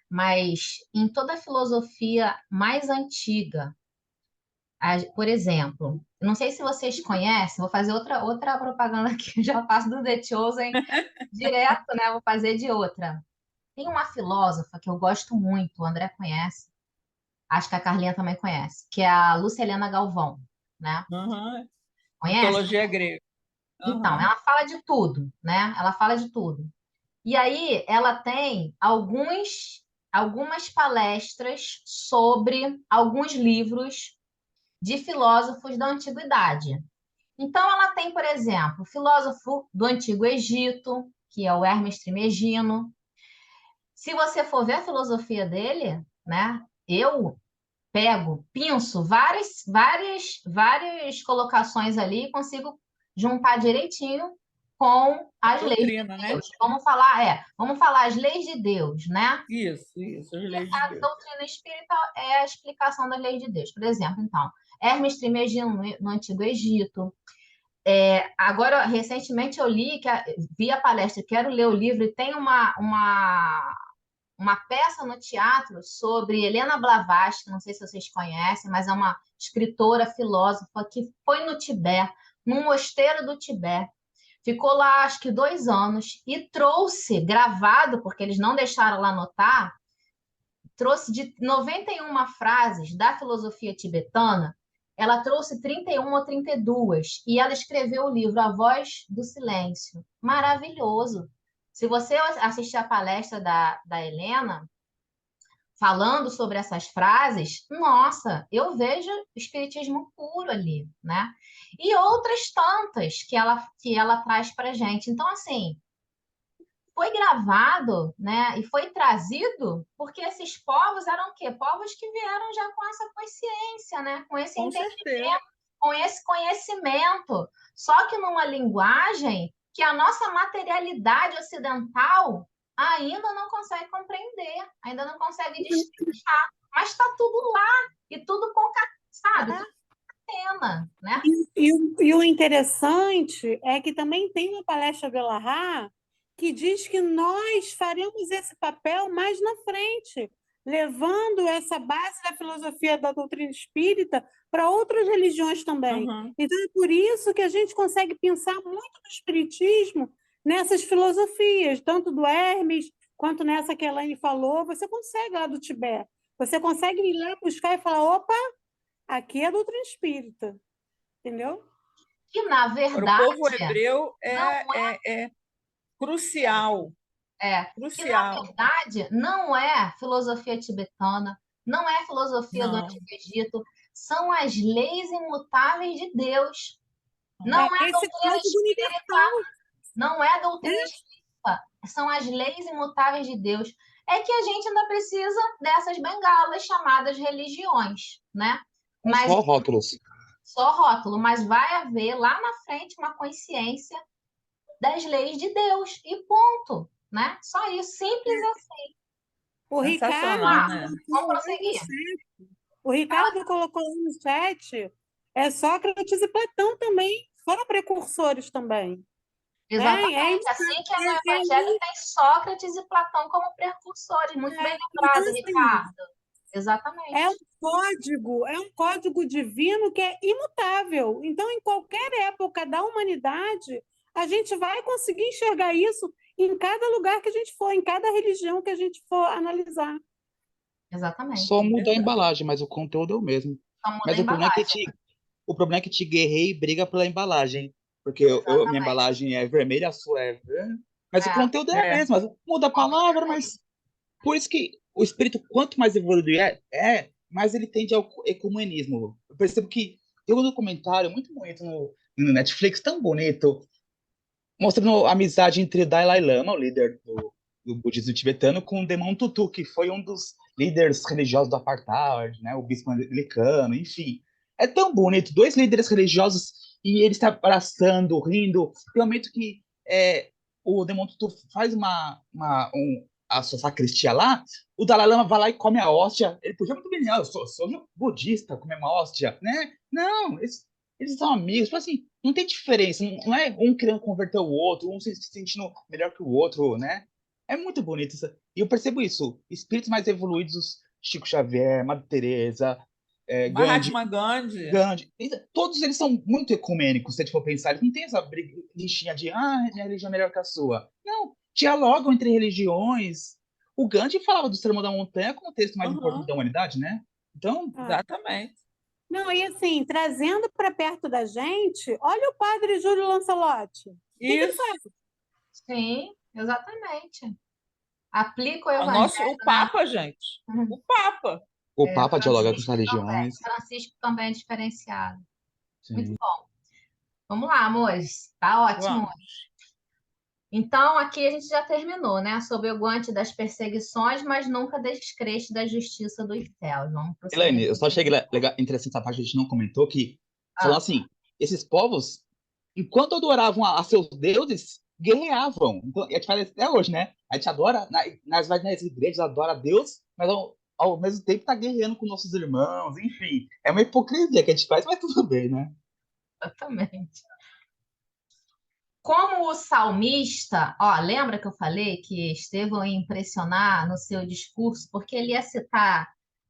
S1: Mas em toda a filosofia mais antiga, por exemplo, não sei se vocês conhecem, vou fazer outra propaganda aqui, eu já faço do The Chosen direto, né? Vou fazer de outra. Tem uma filósofa que eu gosto muito, o André conhece, acho que a Carlinha também conhece, que é a Lúcia Helena Galvão, né?
S3: uhum,
S1: Conhece?
S3: mitologia grega.
S1: Então,
S3: Uhum.
S1: ela fala de tudo, né? Ela fala de tudo. E aí, ela tem algumas palestras sobre alguns livros de filósofos da antiguidade. Então, ela tem, por exemplo, o filósofo do Antigo Egito, que é o Hermes Trismegino. Se você for ver a filosofia dele, né? Eu pinço várias colocações ali e consigo juntar direitinho com
S3: A
S1: as leis
S3: doutrina,
S1: de
S3: né?
S1: Deus. Vamos falar as leis de Deus, né?
S3: Isso, as leis de
S1: A
S3: Deus.
S1: doutrina espírita é a explicação das leis de Deus. Por exemplo, então, Hermes Trismegino no Antigo Egito. Agora, recentemente eu vi a palestra, quero ler o livro, e tem uma peça no teatro sobre Helena Blavatsky, não sei se vocês conhecem, mas é uma escritora, filósofa que foi no Tibete, num mosteiro do Tibete, ficou lá acho que 2 anos e trouxe gravado, porque eles não deixaram lá anotar, trouxe de 91 frases da filosofia tibetana, ela trouxe 31 ou 32 e ela escreveu o livro A Voz do Silêncio. Maravilhoso. Se você assistir a palestra da Helena, falando sobre essas frases, nossa, eu vejo espiritismo puro ali, né? E outras tantas que ela traz para gente. Então, assim, foi gravado, né? E foi trazido porque esses povos eram o quê? Povos que vieram já com essa consciência, né? Com esse
S3: Com certeza.
S1: entendimento, com esse conhecimento. Só que numa linguagem que a nossa materialidade ocidental ainda não consegue compreender, ainda não consegue destrinchar. Mas está tudo lá e tudo sabe? Tudo catena, né?
S4: E o interessante é que também tem uma palestra do Elahá que diz que nós faremos esse papel mais na frente, levando essa base da filosofia da doutrina espírita para outras religiões também.
S3: Uhum.
S4: Então, é por isso que a gente consegue pensar muito no espiritismo nessas filosofias, tanto do Hermes quanto nessa que a Elaine falou, você consegue lá do Tibete. Você consegue ir lá buscar e falar, opa, aqui é doutrina espírita, entendeu?
S1: Que, na
S3: Para o
S1: verdade,
S3: povo hebreu
S1: não
S3: é crucial,
S1: que na
S3: crucial.
S1: verdade não é filosofia tibetana, não é filosofia do
S3: Não,
S1: Antigo Egito, são as leis imutáveis de Deus. Não
S4: É
S1: é
S4: esse
S1: doutrina
S4: código
S1: espírita,
S4: universal.
S1: não é
S4: É,
S1: doutrina espírita, são as leis imutáveis de Deus. É que a gente ainda precisa dessas bengalas chamadas religiões, né?
S2: São
S1: Mas
S2: só rótulos.
S1: só rótulo, mas vai haver lá na frente uma consciência das leis de Deus e ponto, né? Só isso, simples assim.
S4: o Ricardo
S3: sensacional, né?
S1: Vamos
S4: colocou lá no
S1: prosseguir.
S4: chat. O Ricardo colocou lá no chat. Sócrates e Platão também foram precursores também. É
S1: Exatamente. Assim que é no
S4: é,
S1: Evangelho tem Sócrates e Platão como precursores. Muito bem
S4: então,
S1: lembrado,
S4: assim,
S1: Ricardo. Exatamente.
S4: é um código divino que é imutável. Então, em qualquer época da humanidade, a gente vai conseguir enxergar isso em cada lugar que a gente for, em cada religião que a gente for analisar.
S2: Só
S1: Exatamente.
S2: muda a
S3: Verdade.
S2: embalagem, mas o conteúdo é o mesmo.
S1: Só muda a
S2: Mas o problema é que
S1: embalagem.
S2: o problema é que te guerreia e briga pela embalagem. Porque minha
S1: Exatamente.
S2: embalagem é vermelha, a sua é verde. Mas o
S1: É,
S2: conteúdo é o
S3: É,
S2: mesmo. Muda a palavra, mas por isso que o espírito, quanto mais evoluído mais ele tende ao ecumenismo. Eu percebo que tem um documentário muito bonito no Netflix, tão bonito, mostrando a amizade entre Dalai Lama, o líder do budismo tibetano, com o Desmond Tutu, que foi um dos líderes religiosos do apartheid, né, o bispo anglicano, enfim. É tão bonito, dois líderes religiosos e eles se abraçando, rindo. Tem um momento que o Desmond Tutu faz a sua sacristia lá, o Dalai Lama vai lá e come a hóstia. Ele podia muito bem, eu sou budista, comer uma hóstia, né? Não, eles são amigos, tipo assim, não tem diferença, não é um querendo converter o outro, um se sentindo melhor que o outro, né? É muito bonito isso. E eu percebo isso. Espíritos mais evoluídos, Chico Xavier, Madre Teresa, Gandhi,
S3: Mahatma Gandhi.
S2: todos eles são muito ecumênicos, se a gente for pensar. Eles não tem essa lixinha de, minha religião é melhor que a sua. Não, dialogam entre religiões. O Gandhi falava do Sermão da Montanha como o texto mais importante
S3: Uhum,
S2: da humanidade, né? Então,
S3: exatamente.
S4: Não, e assim, trazendo para perto da gente, olha o padre Júlio Lancelotti. O que ele
S3: Isso.
S4: faz?
S1: sim, exatamente. Aplica o
S3: O
S1: Evangelho, né?
S3: Papa, gente. O Papa.
S2: o Papa dialoga com as
S1: Francisco também.
S2: religiões.
S1: Francisco também é diferenciado. Muito
S2: Sim.
S1: bom. Vamos lá, amores. Tá ótimo.
S3: Vamos.
S1: Então, aqui a gente já terminou, né? Sob o guante das perseguições, mas nunca descreste da justiça dos céus. Vamos prosseguir.
S2: Elaine, eu só achei interessante essa parte que a gente não comentou, que falando
S1: Ah,
S2: assim, esses povos, enquanto adoravam a seus deuses, guerreavam. Então, e a gente faz isso até hoje, né? A gente adora, vai nas igrejas, adora a Deus, mas ao mesmo tempo tá guerreando com nossos irmãos, enfim. É uma hipocrisia que a gente faz, mas tudo bem, né?
S1: exatamente. Como o salmista, ó, lembra que eu falei que Estevão ia impressionar no seu discurso, porque ele ia citar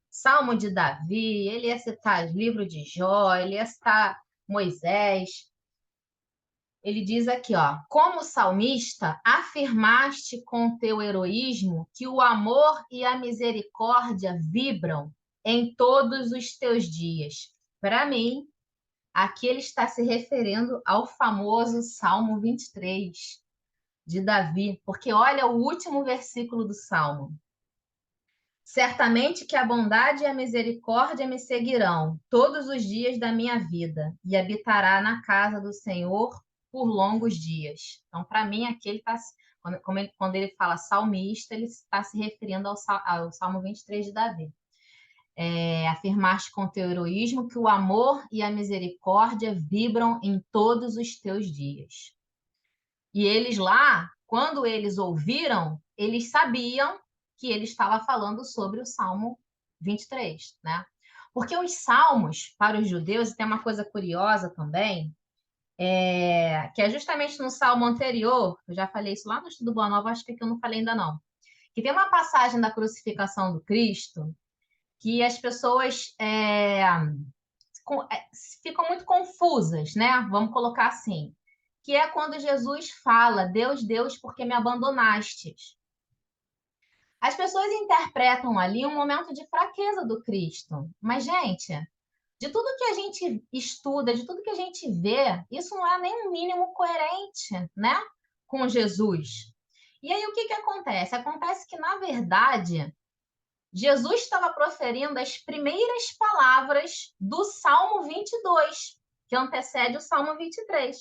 S1: Salmo de Davi, ele ia citar livro de Jó, ele ia citar Moisés. Ele diz aqui, ó, como salmista, afirmaste com teu heroísmo que o amor e a misericórdia vibram em todos os teus dias. Para mim, aqui ele está se referindo ao famoso Salmo 23 de Davi, porque olha o último versículo do Salmo. Certamente que a bondade e a misericórdia me seguirão todos os dias da minha vida e habitará na casa do Senhor por longos dias. Então, para mim, aqui ele está, quando ele fala salmista, ele está se referindo ao Salmo 23 de Davi. Afirmaste com teu heroísmo que o amor e a misericórdia vibram em todos os teus dias. E eles lá, quando eles ouviram, eles sabiam que ele estava falando sobre o Salmo 23, né? Porque os salmos, para os judeus, e tem uma coisa curiosa também, que é justamente no salmo anterior, eu já falei isso lá no Estudo Boa Nova, acho que aqui eu não falei ainda não, que tem uma passagem da crucificação do Cristo que as pessoas ficam muito confusas, né? Vamos colocar assim. que é quando Jesus fala: Deus, Deus, por que me abandonastes? As pessoas interpretam ali um momento de fraqueza do Cristo. Mas, gente, de tudo que a gente estuda, de tudo que a gente vê, isso não é nem um mínimo coerente, né, com Jesus. E aí o que acontece? Acontece que, na verdade, Jesus estava proferindo as primeiras palavras do Salmo 22, que antecede o Salmo 23,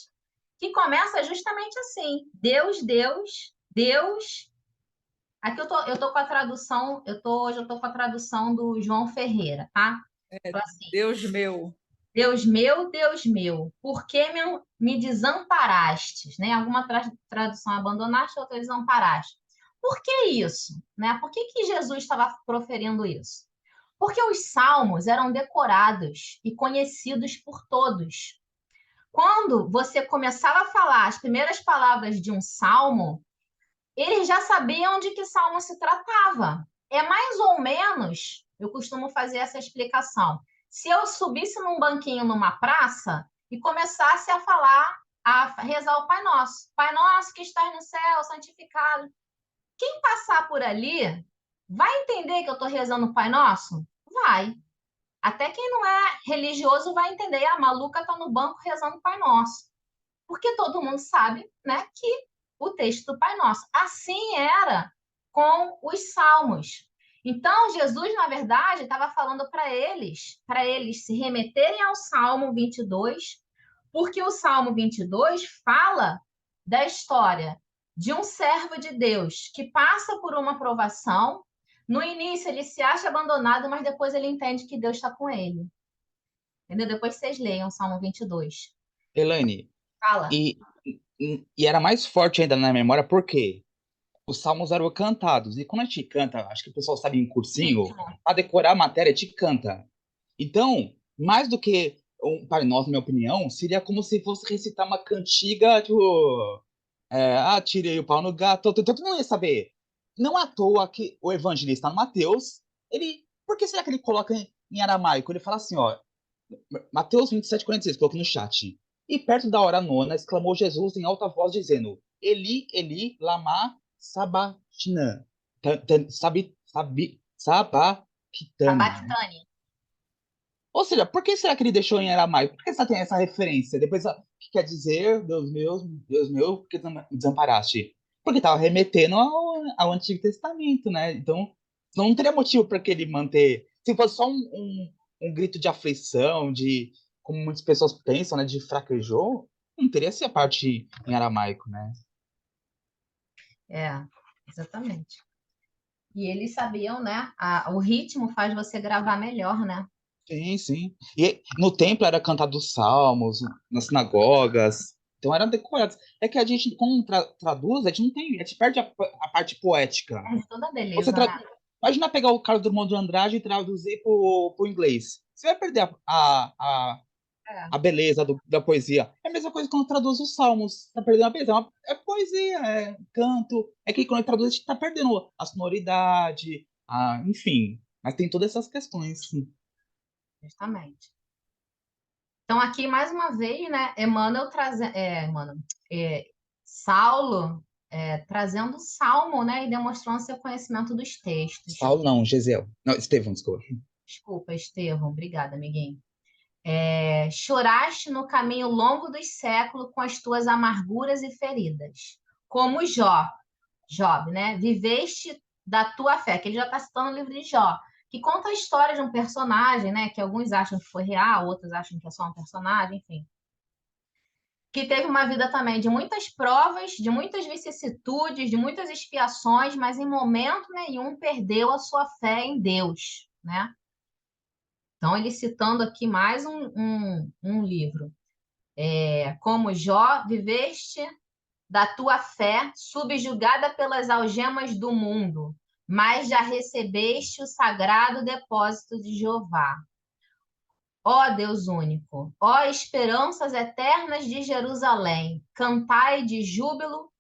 S1: que começa justamente assim: Deus, Deus, Deus. Aqui eu tô com a tradução, hoje eu tô com a tradução do João Ferreira, tá? Então, assim, Deus meu, por que me desamparastes? Né? Alguma tradução abandonaste, outra desamparaste. Por que isso? Né? Por que Jesus estava proferindo isso? Porque os salmos eram decorados e conhecidos por todos. Quando você começava a falar as primeiras palavras de um salmo, eles já sabiam de que salmo se tratava. É mais ou menos, eu costumo fazer essa explicação. Se eu subisse num banquinho numa praça e começasse a falar, a rezar o Pai Nosso. Pai Nosso que estás no céu, santificado. Quem passar por ali vai entender que eu estou rezando o Pai Nosso? Vai. Até quem não é religioso vai entender. A maluca está no banco rezando o Pai Nosso. Porque todo mundo sabe, né, que o texto do Pai Nosso. Assim era com os salmos. Então, Jesus, na verdade, estava falando para eles se remeterem ao Salmo 22, porque o Salmo 22 fala da história de um servo de Deus que passa por uma provação. No início, ele se acha abandonado, mas depois ele entende que Deus está com ele. Entendeu? Depois vocês leiam o Salmo 22.
S2: Elaine,
S1: Fala.
S2: e era mais forte ainda na memória, porque os salmos eram cantados. E quando a gente canta, acho que o pessoal sabe em cursinho, para decorar a matéria, a gente canta. Então, mais do que um Pai Nosso, na minha opinião, seria como se fosse recitar uma cantiga, tipo, tirei o pau no gato, todo mundo ia saber. Não à toa que o evangelista Mateus, por que será que ele coloca em aramaico? Ele fala assim, ó, Mateus 27:46, coloquei no chat. E perto da hora nona, exclamou Jesus em alta voz, dizendo: Eli, Eli, lama sabachthani.
S1: Sabachthani.
S2: Ou seja, por que será que ele deixou em aramaico? Por que só tem essa referência? Depois, o que quer dizer, Deus meu, por que me desamparaste? Porque estava remetendo ao Antigo Testamento, né? Então, não teria motivo para que ele manter. Se fosse só um grito de aflição, de como muitas pessoas pensam, né, de fraquejou, não teria essa parte em aramaico, né?
S1: Exatamente. E eles sabiam, né? O ritmo faz você gravar melhor, né?
S2: Sim, sim. E no templo era cantado os salmos, nas sinagogas. Então eram decorados. É que a gente, quando traduz, a gente não tem. A gente perde a parte poética.
S1: É de toda
S2: Você
S1: beleza, né?
S2: Imagina pegar o Carlos Drummond de Andrade e traduzir pro inglês. Você vai perder a beleza da poesia. É a mesma coisa quando traduz os salmos. Tá perdendo a beleza. É poesia, é canto. É que quando traduz, a gente tá perdendo a sonoridade, enfim. Mas tem todas essas questões.
S1: Justamente. Então, aqui, mais uma vez, né? Saulo trazendo o salmo, né? E demonstrando seu conhecimento dos textos.
S2: Saulo não, Gesiel. Não, Estevão, desculpa.
S1: Desculpa, Estevão. Obrigada, amiguinho. Choraste no caminho longo dos séculos com as tuas amarguras e feridas. Como Job, né? Viveste da tua fé, que ele já está citando o livro de Jó, que conta a história de um personagem, né? Que alguns acham que foi real, outros acham que é só um personagem, enfim. Que teve uma vida também de muitas provas, de muitas vicissitudes, de muitas expiações, mas em momento nenhum perdeu a sua fé em Deus, né? Então, ele citando aqui mais um livro. Como Jó, viveste da tua fé, subjugada pelas algemas do mundo, mas já recebeste o sagrado depósito de Jeová. Ó Deus único, ó esperanças eternas de Jerusalém, cantai de júbilo,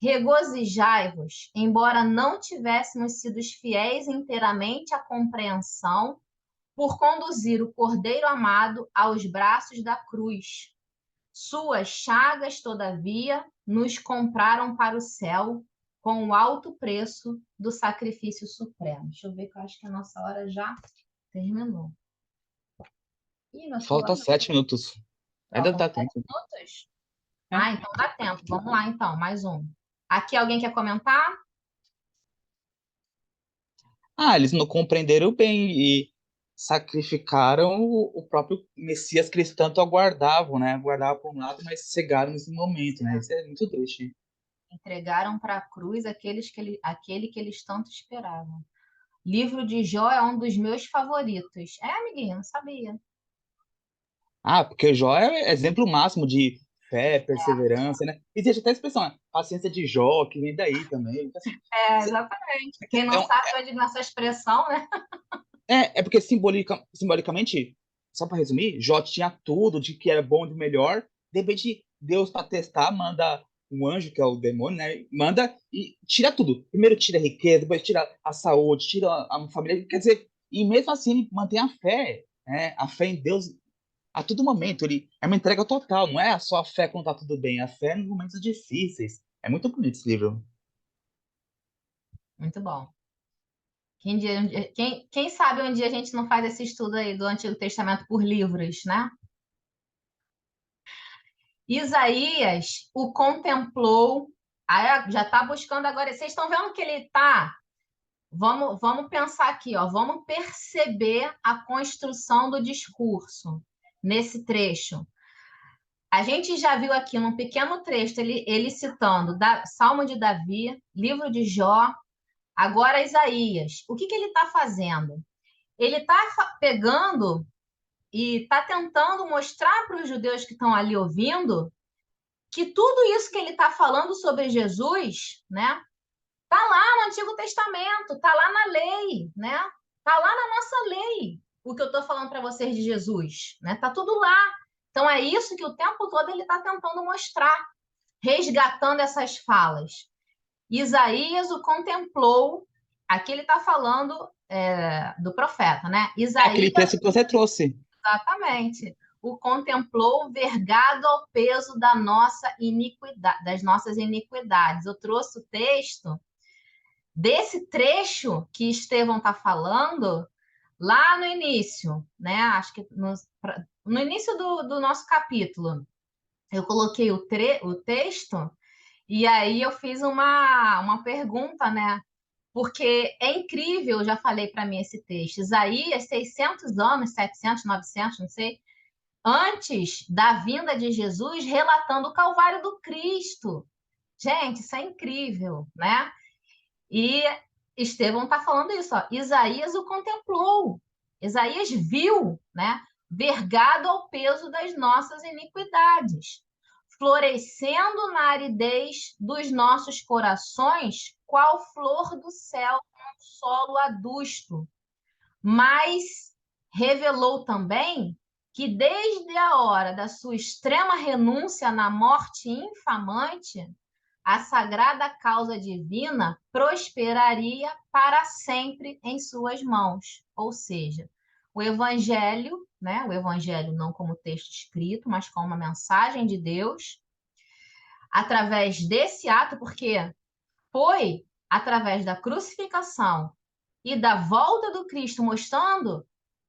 S1: regozijai-vos, embora não tivéssemos sido fiéis inteiramente à compreensão, por conduzir o Cordeiro amado aos braços da cruz. Suas chagas, todavia, nos compraram para o céu com o alto preço do sacrifício supremo. Deixa eu ver que eu acho que a nossa hora já terminou. Ih, nosso
S2: Falta
S1: relógio
S2: 7 minutos. Ainda
S1: faltam
S2: dá
S1: 7
S2: tempo.
S1: minutos?
S2: É.
S1: Ah, então dá tempo. Vamos lá, então, mais um. Aqui alguém quer comentar?
S2: Eles não compreenderam bem e sacrificaram o próprio Messias que eles tanto aguardavam, né? Aguardavam por um lado, mas cegaram nesse momento, né? Isso é muito triste.
S1: Entregaram para a cruz aquele que eles tanto esperavam. Livro de Jó é um dos meus favoritos. É, amiguinho, não sabia.
S2: Porque Jó é exemplo máximo de fé, perseverança, né? Existe até a expressão, né? Paciência de Jó, que vem daí também. Então, assim,
S1: Exatamente. Quem
S2: é,
S1: não
S2: um-
S1: sabe onde nessa expressão, né?
S2: é porque simbolicamente, só para resumir, Jó tinha tudo de que era bom, de melhor. De repente, Deus, para testar, manda um anjo, que é o demônio, né? Manda e tira tudo. Primeiro tira a riqueza, depois tira a saúde, tira a família. Quer dizer, e mesmo assim ele mantém a fé, né? A fé em Deus a todo momento. Ele é uma entrega total, não é só a fé quando tá tudo bem, a fé nos momentos difíceis. É muito bonito esse livro.
S1: Muito bom. Quem sabe um dia a gente não faz esse estudo aí do Antigo Testamento por livros, né? Isaías o contemplou. Aí já está buscando agora. Vocês estão vendo que ele está. Vamos pensar aqui, ó. Vamos perceber a construção do discurso nesse trecho. A gente já viu aqui num pequeno trecho ele citando Salmo de Davi, livro de Jó, agora Isaías. O que ele está fazendo? Ele está pegando e está tentando mostrar para os judeus que estão ali ouvindo que tudo isso que ele está falando sobre Jesus, né, tá lá no Antigo Testamento, tá lá na lei, né, tá lá na nossa lei. O que eu estou falando para vocês de Jesus, né, tá tudo lá. Então é isso que o tempo todo ele está tentando mostrar, resgatando essas falas. Isaías o contemplou. Aqui ele está falando do profeta, né?
S2: É
S1: Isaías,
S2: aquele texto que você trouxe.
S1: exatamente, o contemplou vergado ao peso da nossa iniquidade, das nossas iniquidades. Eu trouxe o texto desse trecho que Estevão está falando lá no início, né? Acho que no início do nosso capítulo. Eu coloquei o texto e aí eu fiz uma pergunta, né? Porque é incrível, eu já falei para mim esse texto. Isaías, 600 anos, 700, 900, não sei, antes da vinda de Jesus, relatando o Calvário do Cristo. Gente, isso é incrível, né? E Estevão está falando isso, ó. Isaías o contemplou. Isaías viu, né? Vergado ao peso das nossas iniquidades, florescendo na aridez dos nossos corações, qual flor do céu num solo adusto. Mas revelou também que desde a hora da sua extrema renúncia na morte infamante, a sagrada causa divina prosperaria para sempre em suas mãos. Ou seja, o evangelho, né? O evangelho não como texto escrito, mas como uma mensagem de Deus, através desse ato, porque foi através da crucificação e da volta do Cristo, mostrando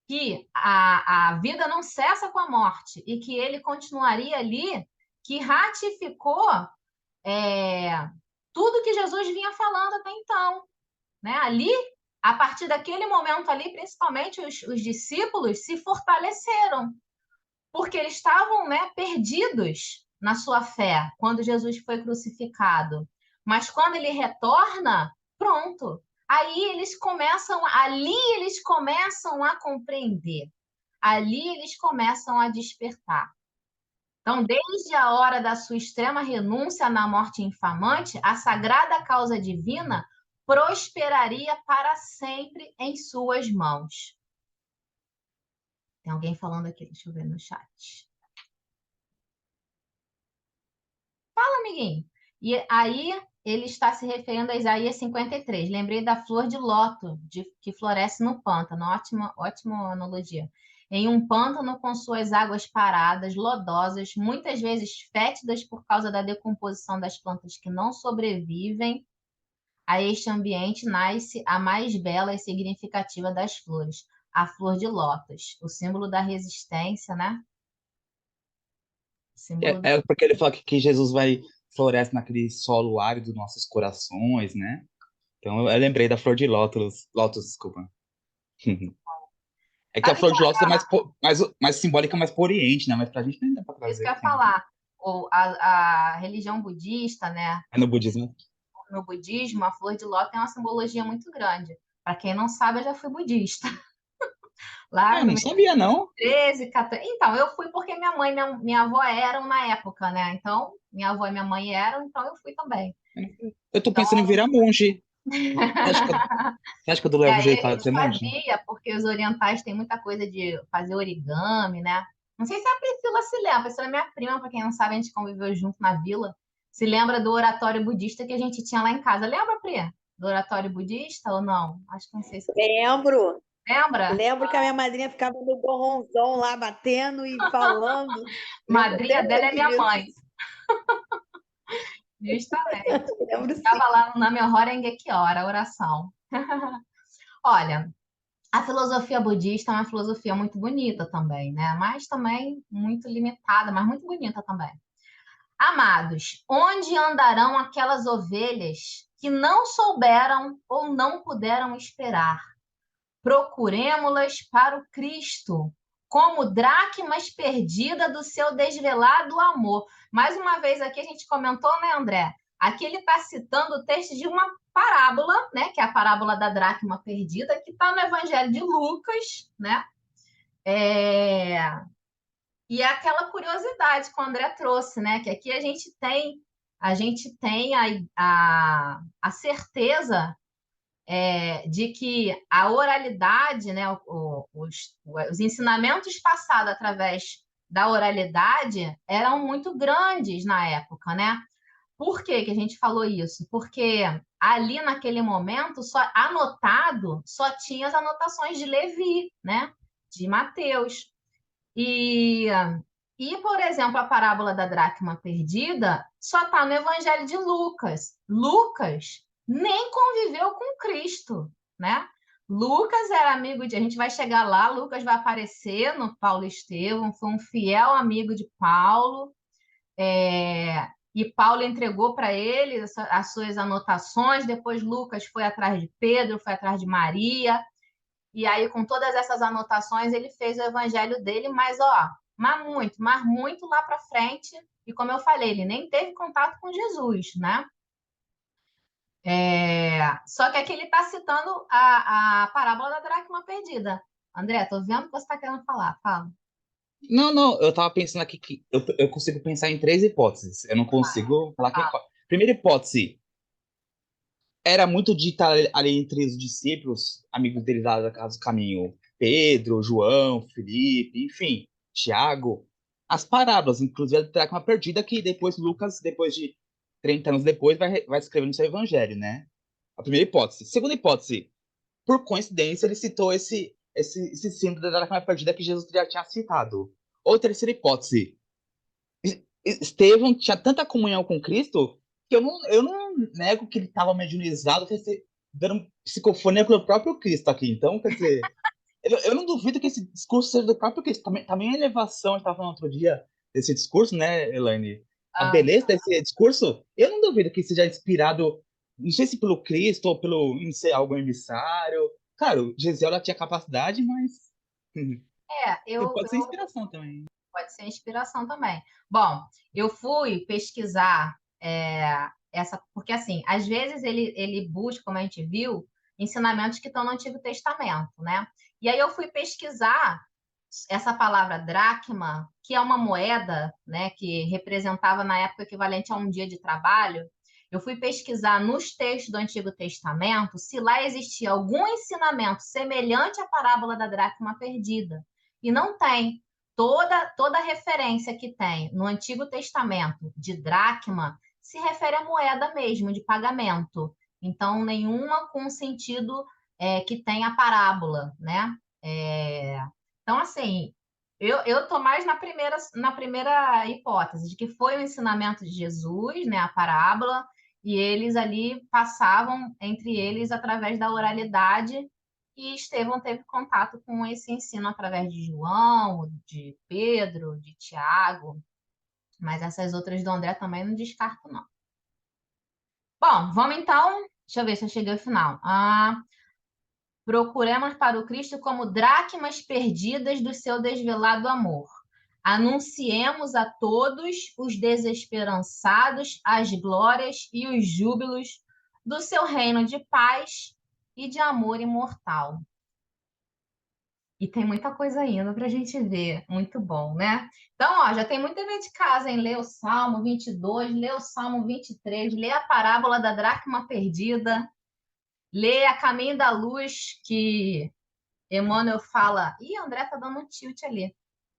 S1: que a vida não cessa com a morte e que ele continuaria ali, que ratificou tudo que Jesus vinha falando até então, né? Ali, a partir daquele momento ali, principalmente os discípulos se fortaleceram, porque eles estavam, né, perdidos na sua fé quando Jesus foi crucificado. Mas quando ele retorna, pronto. Ali eles começam a compreender. Ali eles começam a despertar. Então, desde a hora da sua extrema renúncia na morte infamante, a sagrada causa divina prosperaria para sempre em suas mãos. Tem alguém falando aqui, deixa eu ver no chat. Fala, amiguinho. E aí ele está se referindo a Isaías 53. Lembrei da flor de lótus, que floresce no pântano. Ótima analogia. em um pântano com suas águas paradas, lodosas, muitas vezes fétidas por causa da decomposição das plantas que não sobrevivem a este ambiente, nasce a mais bela e significativa das flores, a flor de lótus, o símbolo da resistência, né? O símbolo da...
S2: É porque ele fala que Jesus vai floresce naquele solo árido dos nossos corações, né? Então eu lembrei da flor de lótus, desculpa. É que a
S1: Sabe
S2: flor
S1: qual
S2: de lótus é mais simbólica, mais pro Oriente, né? Mas pra gente não dá pra
S1: é isso
S2: trazer
S1: que eu ia
S2: aqui, né?
S1: falar? A religião budista, né?
S2: É no budismo.
S1: No budismo, a flor de lótus tem uma simbologia muito grande. Para quem não sabe, eu já fui budista. Lá
S2: Ah,
S1: no
S2: não sabia, não.
S1: 13, 14. Então, eu fui porque minha mãe e minha avó eram na época, né? Então, minha avó e minha mãe eram, então eu fui também.
S2: Eu tô
S1: Então,
S2: pensando em virar monge. Você acha que eu
S1: e
S2: levo
S1: aí
S2: jeito
S1: a
S2: para
S1: gente
S2: ser monge?
S1: fazia, porque os orientais têm muita coisa de fazer origami, né? Não sei se a Priscila se lembra, a Priscila é minha prima, para quem não sabe, a gente conviveu junto na vila. Se lembra do oratório budista que a gente tinha lá em casa? Lembra, Pri? Do oratório budista ou não? Acho que não sei se
S5: Lembro.
S1: lembra.
S5: Lembro que a minha madrinha ficava no gorronzão lá, batendo e falando. Lembro
S1: Madrinha
S5: até
S1: dela é
S5: hoje
S1: minha
S5: disso.
S1: mãe, justamente.
S5: Lembro sim.
S1: Estava lá no Nam-myoho Renge-kyo, a oração. Olha, a filosofia budista é uma filosofia muito bonita também, né? Mas também muito limitada, mas muito bonita também. Amados, onde andarão aquelas ovelhas que não souberam ou não puderam esperar? Procuremo-las para o Cristo, como dracmas perdidas do seu desvelado amor. Mais uma vez aqui a gente comentou, né, André? Aqui ele está citando o texto de uma parábola, né, que é a parábola da dracma perdida, que está no Evangelho de Lucas, né? E é aquela curiosidade que o André trouxe, né? Que aqui a gente tem a certeza de que a oralidade, né, os ensinamentos passados através da oralidade eram muito grandes na época, né? Por que que a gente falou isso? Porque ali naquele momento só tinha as anotações de Levi, né? De Mateus. E, por exemplo, a parábola da dracma perdida só está no Evangelho de Lucas. Lucas nem conviveu com Cristo, né? Lucas era amigo de. A gente vai chegar lá, Lucas vai aparecer no Paulo e Estevão, foi um fiel amigo de Paulo, e Paulo entregou para ele as suas anotações. Depois, Lucas foi atrás de Pedro, foi atrás de Maria. E aí, com todas essas anotações, ele fez o evangelho dele, mas muito lá para frente. E como eu falei, ele nem teve contato com Jesus, né? Só que aqui ele está citando a parábola da dracma perdida. André, tô vendo o que você está querendo falar. Fala.
S2: Não, eu tava pensando aqui que eu consigo pensar em três hipóteses. Eu não consigo falar que. Primeira hipótese, era muito dita ali entre os discípulos, amigos deles lá da casa do caminho, Pedro, João, Felipe, enfim, Tiago, as parábolas, inclusive a dracma perdida, que depois Lucas, depois de 30 anos depois, vai escrever no seu evangelho, né? A primeira hipótese. Segunda hipótese, por coincidência, ele citou esse símbolo da dracma perdida que Jesus já tinha citado. Ou terceira hipótese, Estevão tinha tanta comunhão com Cristo que eu não nego que ele estava mediunizado, dando psicofonia pelo próprio Cristo aqui. Então, quer dizer, eu não duvido que esse discurso seja do próprio Cristo. Também a elevação, a gente estava falando outro dia desse discurso, né, Elaine? A beleza desse discurso, eu não duvido que seja inspirado, não sei se pelo Cristo ou pelo algum emissário. Claro, Gesiel tinha capacidade, mas pode ser inspiração também.
S1: Pode ser inspiração também. Bom, eu fui pesquisar porque assim, às vezes ele busca, como a gente viu, ensinamentos que estão no Antigo Testamento, né? E aí eu fui pesquisar essa palavra dracma, que é uma moeda, né, que representava na época equivalente a um dia de trabalho. Eu fui pesquisar nos textos do Antigo Testamento se lá existia algum ensinamento semelhante à parábola da dracma perdida. E não tem. Toda referência que tem no Antigo Testamento de dracma se refere à moeda mesmo, de pagamento. Então, nenhuma com o sentido que tem a parábola, né? Então, assim, eu tô mais na primeira hipótese, de que foi o ensinamento de Jesus, né, a parábola, e eles ali passavam entre eles através da oralidade, e Estevão teve contato com esse ensino através de João, de Pedro, de Tiago, mas essas outras do André também não descarto, não. Bom, vamos então. Deixa eu ver se eu cheguei ao final. Procuremos para o Cristo como dracmas perdidas do seu desvelado amor. Anunciemos a todos os desesperançados as glórias e os júbilos do seu reino de paz e de amor imortal. E tem muita coisa ainda para a gente ver. Muito bom, né? Então, ó, já tem muito dever de casa, hein? Lê o Salmo 22, lê o Salmo 23, lê a parábola da dracma perdida, lê a Caminho da Luz, que Emmanuel fala... Ih, André tá dando um tilt ali.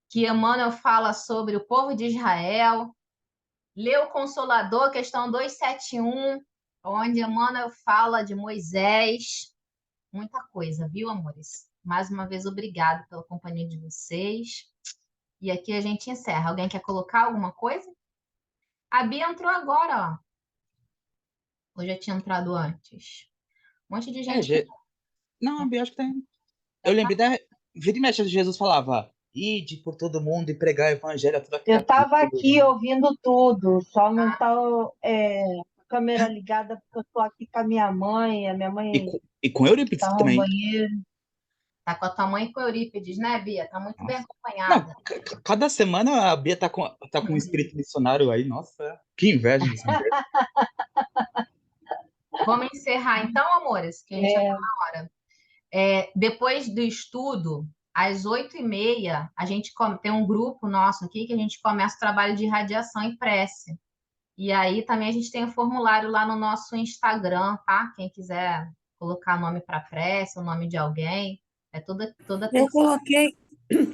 S1: Que Emmanuel fala sobre o povo de Israel. Lê o Consolador, questão 271, onde Emmanuel fala de Moisés. Muita coisa, viu, amores? Mais uma vez, obrigado pela companhia de vocês. E aqui a gente encerra. Alguém quer colocar alguma coisa? A Bia entrou agora, ó. Ou já tinha entrado antes? Um monte de gente que...
S2: Não, eu acho que tem. Eu lembrei da. Vira e mexe, Jesus falava: ide por todo mundo e pregar o evangelho a toda
S5: Eu
S2: criatura.
S5: estava aqui ouvindo tudo, só não está a câmera ligada porque eu estou aqui com a minha mãe
S2: E com Eurípides
S5: está no
S2: também.
S5: banheiro.
S1: Tá com a tua mãe e com a Eurípides, né, Bia? Tá muito bem
S2: Nossa.
S1: acompanhada.
S2: Não, cada semana a Bia tá com um espírito missionário aí. Nossa, que inveja dessa mulher.
S1: Vamos encerrar então, amores, que a gente já tá na hora. Depois do estudo, às 8h30, a gente tem um grupo nosso aqui que a gente começa o trabalho de radiação e prece. E aí também a gente tem um formulário lá no nosso Instagram, tá? Quem quiser colocar nome para prece, o nome de alguém, é toda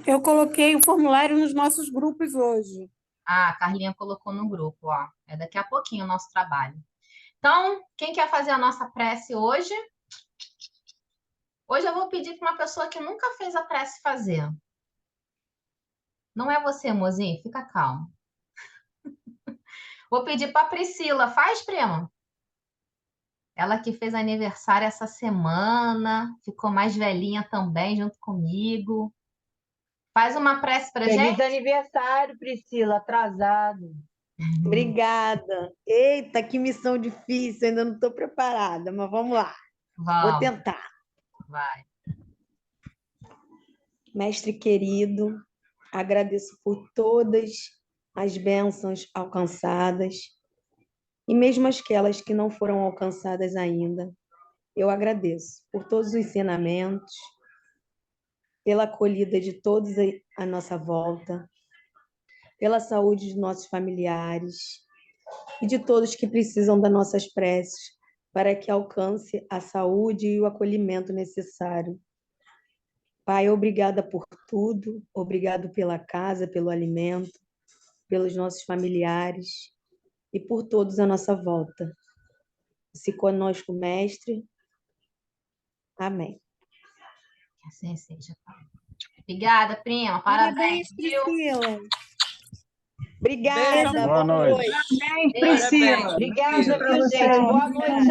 S4: Eu coloquei o formulário nos nossos grupos hoje.
S1: Ah, a Carlinha colocou no grupo, ó. É daqui a pouquinho o nosso trabalho. Então, quem quer fazer a nossa prece hoje? Hoje eu vou pedir para uma pessoa que nunca fez a prece fazer. Não é você, mozinho? Fica calmo. Vou pedir para a Priscila. Faz, prima. Ela que fez aniversário essa semana, ficou mais velhinha também, junto comigo. Faz uma prece para
S5: Feliz
S1: gente.
S5: aniversário, Priscila, atrasado. Obrigada. Eita, que missão difícil, ainda não estou preparada, mas vamos lá. Vou
S1: Vamos,
S5: tentar.
S1: vai.
S5: Mestre querido, agradeço por todas as bênçãos alcançadas e mesmo aquelas que não foram alcançadas ainda. Eu agradeço por todos os ensinamentos, pela acolhida de todos à nossa volta, pela saúde de nossos familiares e de todos que precisam das nossas preces para que alcance a saúde e o acolhimento necessário. Pai, obrigada por tudo, obrigado pela casa, pelo alimento, pelos nossos familiares e por todos à nossa volta. Se conosco, Mestre. Amém.
S1: Que assim seja, Pai. Obrigada, prima. Parabéns, viu?
S4: Priscila.
S5: Obrigada.
S3: Beijo,
S6: Boa noite.
S5: Parabéns,
S3: Priscila.
S5: Obrigada,
S3: Priscila.
S5: viu, gente? Boa noite.